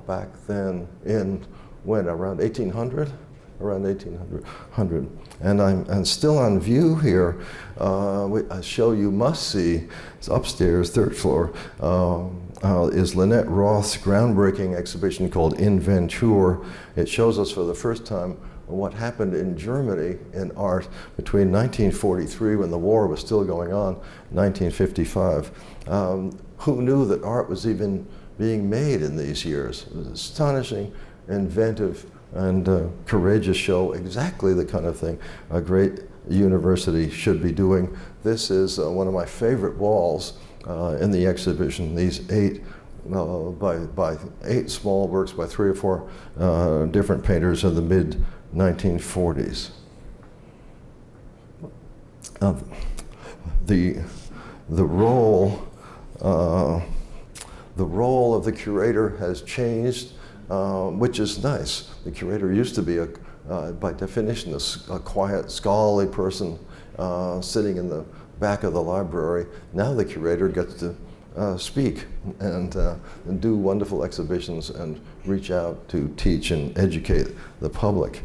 back then around 1800? Around 1800. And I'm still on view here. A show you must see, it's upstairs, third floor, is Lynette Roth's groundbreaking exhibition called Inventur. It shows us for the first time what happened in Germany in art between 1943, when the war was still going on, 1955. Who knew that art was even being made in these years. It was astonishing, inventive, and courageous show, exactly the kind of thing a great university should be doing. This is one of my favorite walls in the exhibition, these 8 by 8 small works by 3 or 4 different painters in the mid-1940s. The role of the curator has changed, which is nice. The curator used to be, by definition, a quiet, scholarly person sitting in the back of the library. Now the curator gets to speak and do wonderful exhibitions and reach out to teach and educate the public.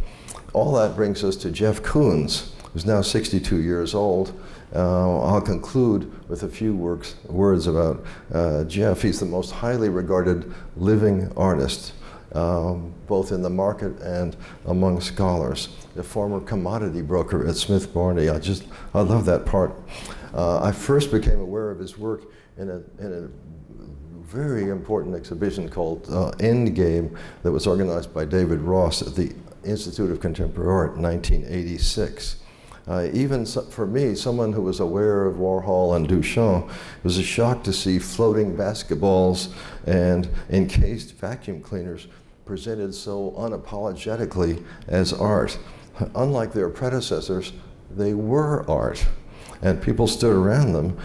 All that brings us to Jeff Koons, who's now 62 years old. I'll conclude with a few words about Jeff. He's the most highly regarded living artist, both in the market and among scholars. The former commodity broker at Smith Barney. I love that part. I first became aware of his work in a very important exhibition called Endgame that was organized by David Ross at the Institute of Contemporary Art in 1986. Even for me, someone who was aware of Warhol and Duchamp, it was a shock to see floating basketballs and encased vacuum cleaners presented so unapologetically as art. Unlike their predecessors, they were art. And people stood around them,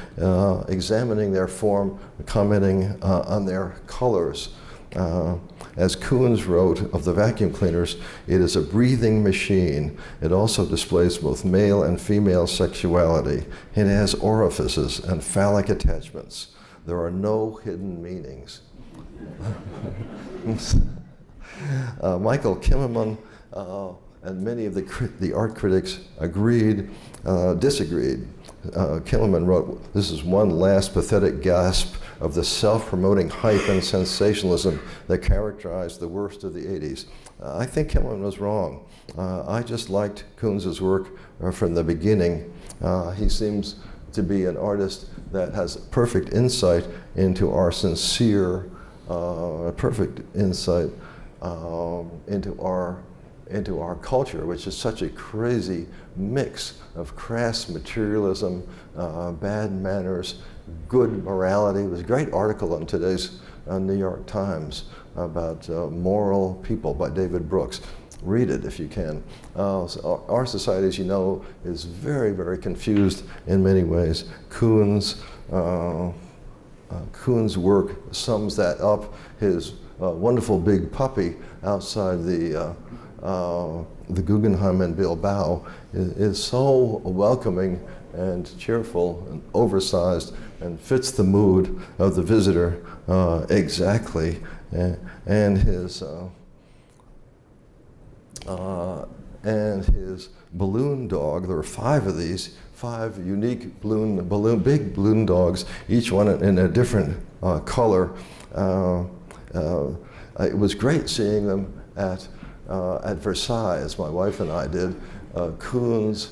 examining their form, commenting on their colors. As Koons wrote of the vacuum cleaners, it is a breathing machine. It also displays both male and female sexuality. It has orifices and phallic attachments. There are no hidden meanings. Michael Kimmelman and many of the art critics disagreed. Kimmelman wrote, "This is one last pathetic gasp of the self-promoting hype and sensationalism that characterized the worst of the 80s. I think Kimmelman was wrong. I just liked Koons's work from the beginning. He seems to be an artist that has perfect insight into our sincere, perfect insight into our culture, which is such a crazy mix of crass materialism, bad manners, good morality." It was a great article in today's New York Times about Moral People by David Brooks. Read it if you can. So our society, as you know, is very, very confused in many ways. Koons' work sums that up. His wonderful big puppy outside the Guggenheim in Bilbao is so welcoming and cheerful and oversized and fits the mood of the visitor exactly. And his balloon dog, there are 5 of these, 5 unique big balloon dogs, each one in a different color. It was great seeing them at Versailles, as my wife and I did. Koons'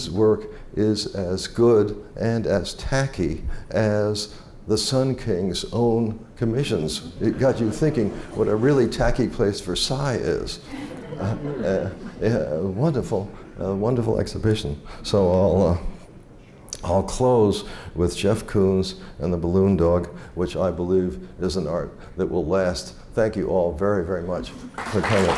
work is as good and as tacky as the Sun King's own commissions. It got you thinking what a really tacky place Versailles is. Wonderful exhibition. So I'll close with Jeff Koons and the balloon dog, which I believe is an art that will last. Thank you all very, very much for coming.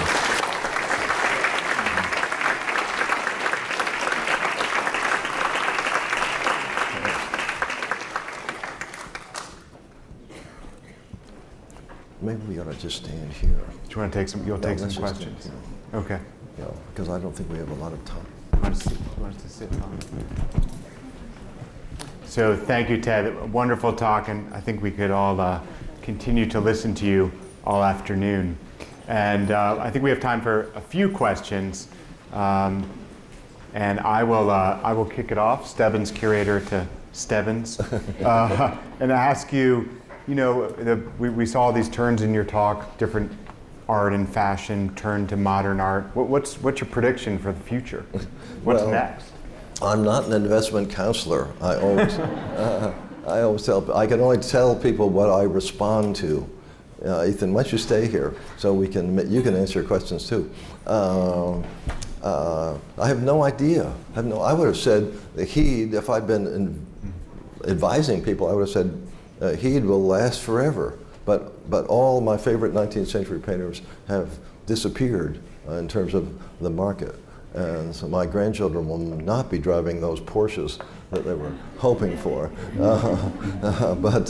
Maybe we ought to just stand here. Do you want to take some? You'll take some questions. Okay. Yeah, because I don't think we have a lot of time. You want to sit down? So thank you, Ted. Wonderful talk, and I think we could all continue to listen to you all afternoon. And I think we have time for a few questions. And I will kick it off, Stebbins Curator to Stebbins, and ask you, we saw these turns in your talk, different art and fashion, turn to modern art. What's your prediction for the future? What's next? I'm not an investment counselor. I I always tell, I can only tell people what I respond to. Ethan, why don't you stay here so you can answer questions too. I have no idea. I would have said the Heed, if I'd been advising people, I would have said Heed will last forever. But all my favorite 19th century painters have disappeared in terms of the market. And so my grandchildren will not be driving those Porsches that they were hoping for. But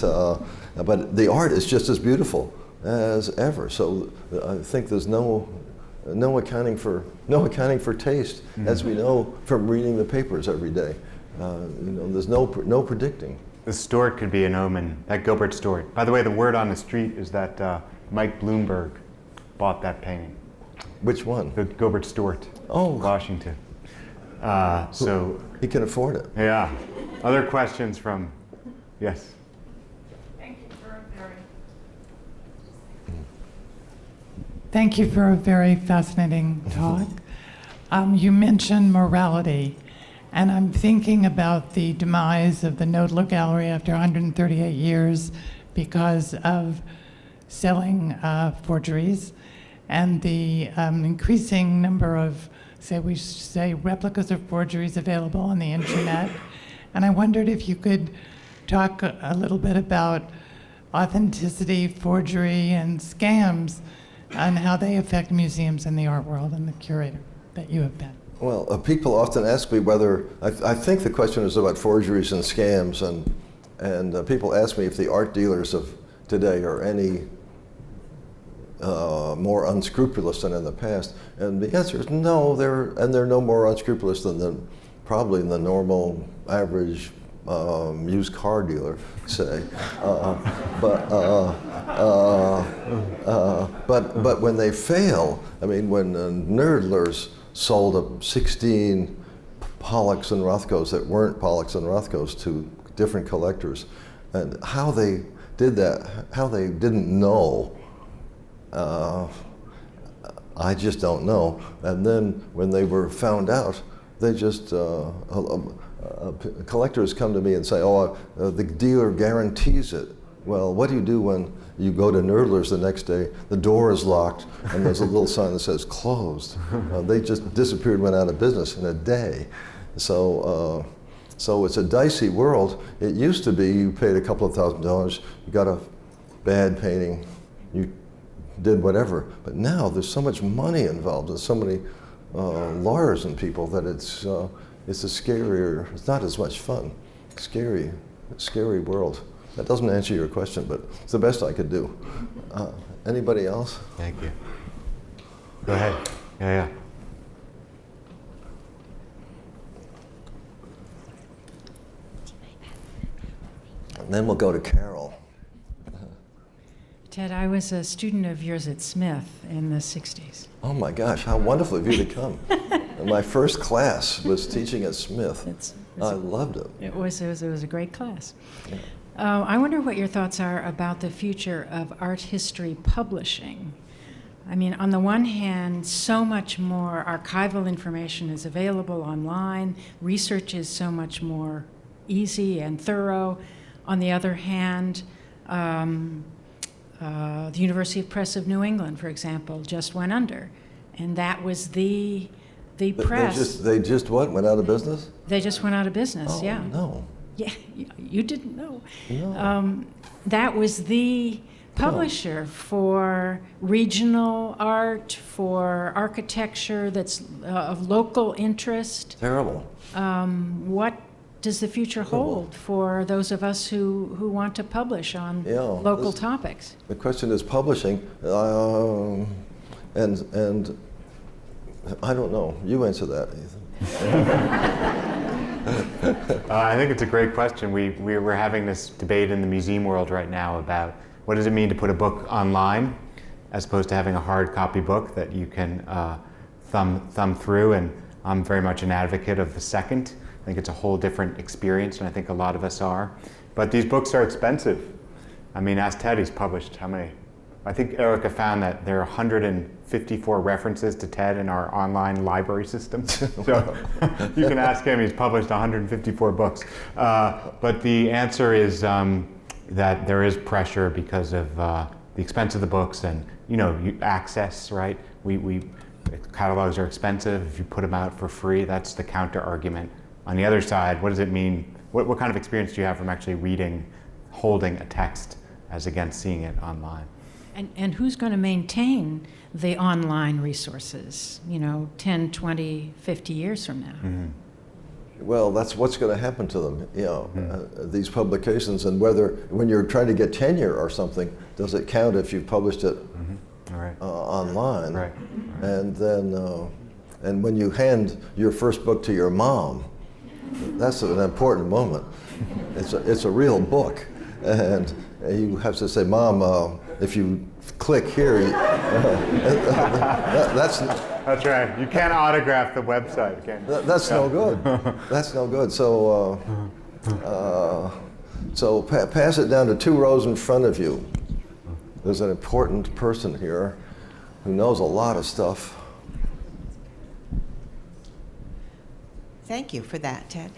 the art is just as beautiful as ever. So I think there's no accounting for taste, as we know from reading the papers every day. There's no predicting. The Stewart could be an omen, that Gilbert Stuart. By the way, the word on the street is that Mike Bloomberg bought that painting. Which one? The Gilbert Stuart, Washington. So he can afford it. Yeah. Other questions from, yes? Thank you for a very fascinating talk. You mentioned morality, and I'm thinking about the demise of the Knoedler Gallery after 138 years because of selling forgeries, and the increasing number of, replicas of forgeries available on the internet. And I wondered if you could talk a little bit about authenticity, forgery, and scams, and how they affect museums and the art world and the curator that you have been. Well, people often ask me whether, I think the question is about forgeries and scams, and people ask me if the art dealers of today are any more unscrupulous than in the past, and the answer is no. They're no more unscrupulous than probably the normal average used car dealer, say. But when they fail, I mean, when Knoedlers sold 16 Pollocks and Rothkos that weren't Pollocks and Rothkos to different collectors, and how they did that, how they didn't know, I just don't know. And then when they were found out, they just, collectors come to me and say, the dealer guarantees it. Well, what do you do when you go to Knoedler's the next day, the door is locked, and there's a little sign that says closed? They just disappeared, went out of business in a day. So it's a dicey world. It used to be you paid a couple of $1,000s, you got a bad painting, you did whatever. But now there's so much money involved and so many lawyers and people that it's a scarier, it's not as much fun. Scary world. That doesn't answer your question, but it's the best I could do. Anybody else? Thank you. Go ahead. Yeah. And then we'll go to Carol. Ted, I was a student of yours at Smith in the 60s. Oh my gosh, how wonderful of you to come. My first class was teaching at Smith. I loved it. It was a great class. Yeah. I wonder what your thoughts are about the future of art history publishing. I mean, on the one hand, so much more archival information is available online. Research is so much more easy and thorough. On the other hand, the University Press of New England, for example, just went under. And that was the press. They just what? Went out of business? They just went out of business, yeah. No. Yeah, you didn't know. No. That was the publisher for regional art, for architecture that's of local interest. Terrible. What does the future hold for those of us who want to publish on local topics? The question is publishing, and I don't know. You answer that, Ethan. I think it's a great question. We're having this debate in the museum world right now about what does it mean to put a book online as opposed to having a hard copy book that you can thumb through, and I'm very much an advocate of the second. I think it's a whole different experience, and I think a lot of us are. But these books are expensive. I mean, ask Ted, he's published how many? I think Erica found that there are 154 references to TED in our online library system. So you can ask him, he's published 154 books. But the answer is that there is pressure because of the expense of the books and, access, right? Catalogs are expensive. If you put them out for free, that's the counter argument. On the other side, what does it mean? What kind of experience do you have from actually reading, holding a text as against seeing it online? And who's going to maintain the online resources, 10, 20, 50 years from now? Mm-hmm. Well, that's what's going to happen to them, these publications, and whether, when you're trying to get tenure or something, does it count if you published it online? Right. And then, and when you hand your first book to your mom, that's an important moment. It's a real book, and you have to say, Mom, if you click here, that's right. You can't autograph the website, can you? That's no good. That's no good. So, pass it down to 2 rows in front of you. There's an important person here who knows a lot of stuff. Thank you for that, Ted.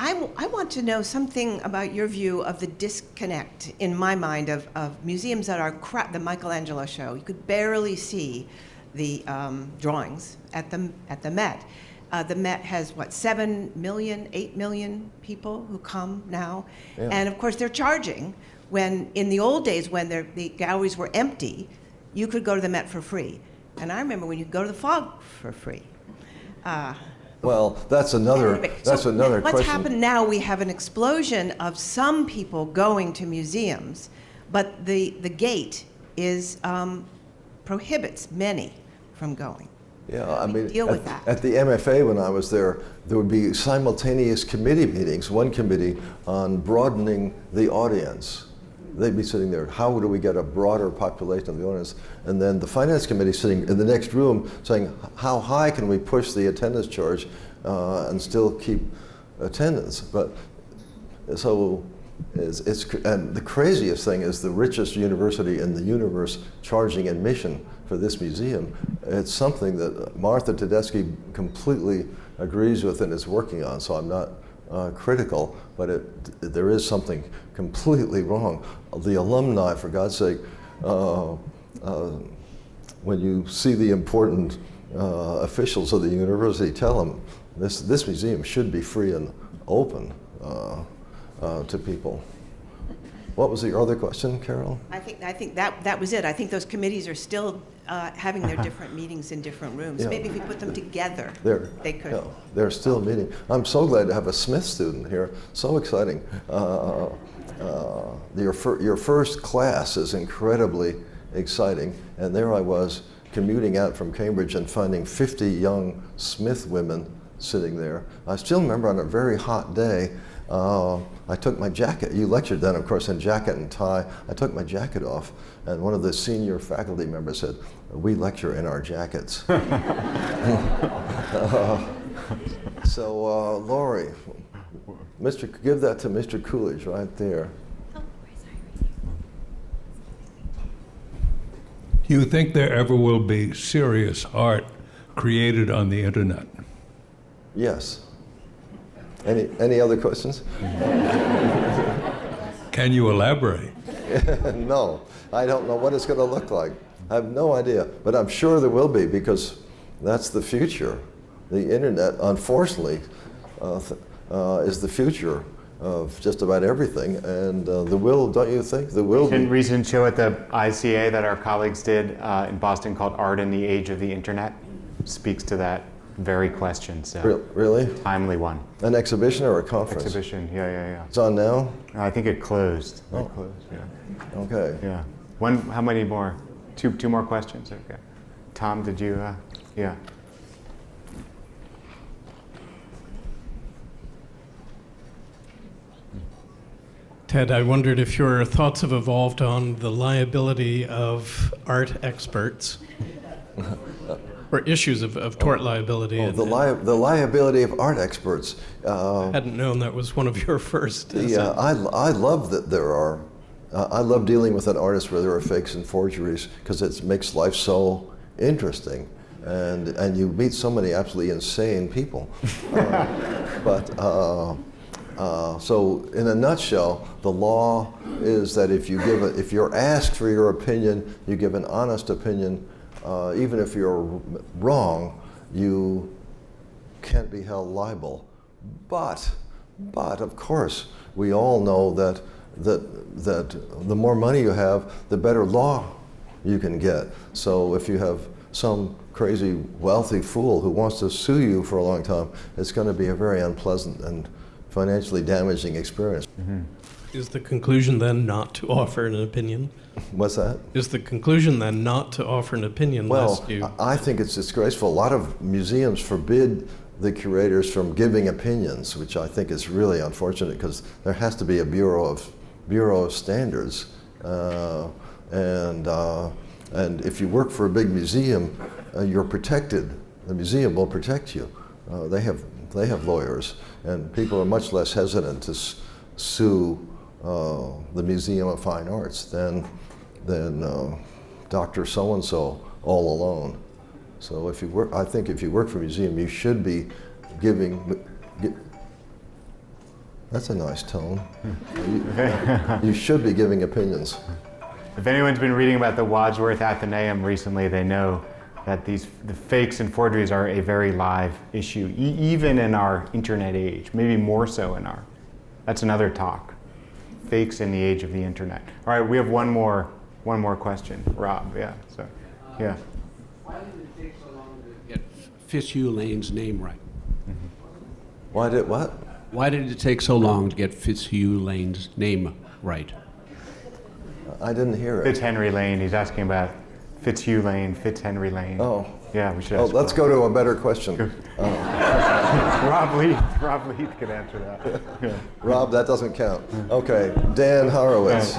I want to know something about your view of the disconnect, in my mind, of museums that are the Michelangelo show. You could barely see the drawings at the Met. The Met has, 7 million, 8 million people who come now. Yeah. And of course, they're charging. When, in the old days, when the galleries were empty, you could go to the Met for free. And I remember when you could go to the Fog for free. Well, that's another question. What's happened now, we have an explosion of some people going to museums, but the gate is prohibits many from going. Yeah, I mean, deal with that. At the MFA when I was there would be simultaneous committee meetings, one committee on broadening the audience. They'd be sitting there, how do we get a broader population of the audience? And then the finance committee sitting in the next room saying, how high can we push the attendance charge and still keep attendance? But so and the craziest thing is the richest university in the universe charging admission for this museum. It's something that Martha Tedeschi completely agrees with and is working on, so I'm not critical, but there is something completely wrong. The alumni, for God's sake, when you see the important officials of the university, tell them this museum should be free and open to people. What was your other question, Carol? I think that was it. I think those committees are still having their different meetings in different rooms. Yeah. Maybe if we put them together, they could. Yeah, they're still meeting. I'm so glad to have a Smith student here. So exciting. Your first class is incredibly exciting. And there I was commuting out from Cambridge and finding 50 young Smith women sitting there. I still remember on a very hot day, I took my jacket. You lectured then, of course, in jacket and tie. I took my jacket off, and one of the senior faculty members said, "We lecture in our jackets." So, Laurie, give that to Mr. Coolidge right there. Do you think there ever will be serious art created on the internet? Yes. Any other questions? Can you elaborate? No, I don't know what it's going to look like. I have no idea, but I'm sure there will be, because that's the future. The internet, unfortunately, is the future of just about everything, and don't you think? The will be. Recent show at the ICA that our colleagues did in Boston called Art in the Age of the Internet speaks to that very question. So really? Timely one. An exhibition or a conference? Exhibition, yeah. It's on now? I think it closed. Oh. It closed, yeah. Okay. Yeah. How many more? Two more questions, okay. Tom, did you, yeah. Ted, I wondered if your thoughts have evolved on the liability of art experts, or issues of tort liability. The liability of art experts. Hadn't known that was one of your first. I love that there are I love dealing with an artist where there are fakes and forgeries because it makes life so interesting. And you meet so many absolutely insane people. So in a nutshell, the law is that if you're asked for your opinion, you give an honest opinion. Even if you're wrong, you can't be held liable. But of course, we all know that the more money you have, the better law you can get. So if you have some crazy wealthy fool who wants to sue you for a long time, it's going to be a very unpleasant and financially damaging experience. Mm-hmm. Is the conclusion then not to offer an opinion? What's that? Is the conclusion then not to offer an opinion Well, lest you... I think it's disgraceful. A lot of museums forbid the curators from giving opinions, which I think is really unfortunate because there has to be a Bureau of Standards. And if you work for a big museum, you're protected. The museum will protect you. They have lawyers, and people are much less hesitant to sue the Museum of Fine Arts than Dr. So-and-so all alone. So I think if you work for a museum, you should be giving. That's a nice tone. You should be giving opinions. If anyone's been reading about the Wadsworth Athenaeum recently, they know that the fakes and forgeries are a very live issue, even in our internet age, maybe more so in our. That's another talk. Fakes in the age of the internet. All right, we have one more question. Rob, yeah. So, yeah. Why did it take so long to get Fitzhugh Lane's name right? Why did what? Why did it take so long to get Fitzhugh Lane's name right? I didn't hear it. Fitzhenry Lane. He's asking about Fitzhugh Lane, Fitzhenry Lane. Oh. Yeah, we should ask. Let's go to a better question. Rob Leith can answer that. Yeah. Rob, that doesn't count. Okay, Dan Horowitz.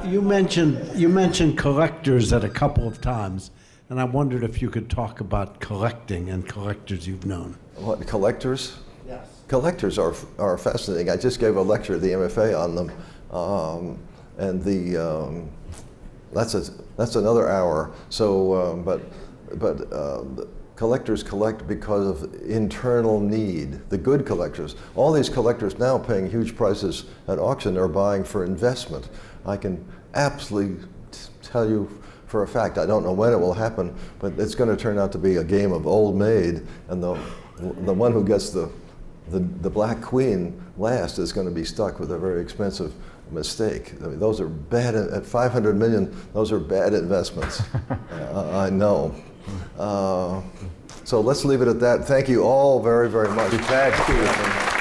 You mentioned collectors at a couple of times, and I wondered if you could talk about collecting and collectors you've known. What, collectors? Yes. Collectors are fascinating. I just gave a lecture at the MFA on them, and that's another hour. So, but collectors collect because of internal need. The good collectors, all these collectors now paying huge prices at auction are buying for investment. I can absolutely tell you for a fact, I don't know when it will happen, but it's going to turn out to be a game of old maid, and the one who gets the Black Queen last is going to be stuck with a very expensive mistake. I mean, those are bad, at 500 million, those are bad investments. I know. So let's leave it at that. Thank you all very, very much. Thank you.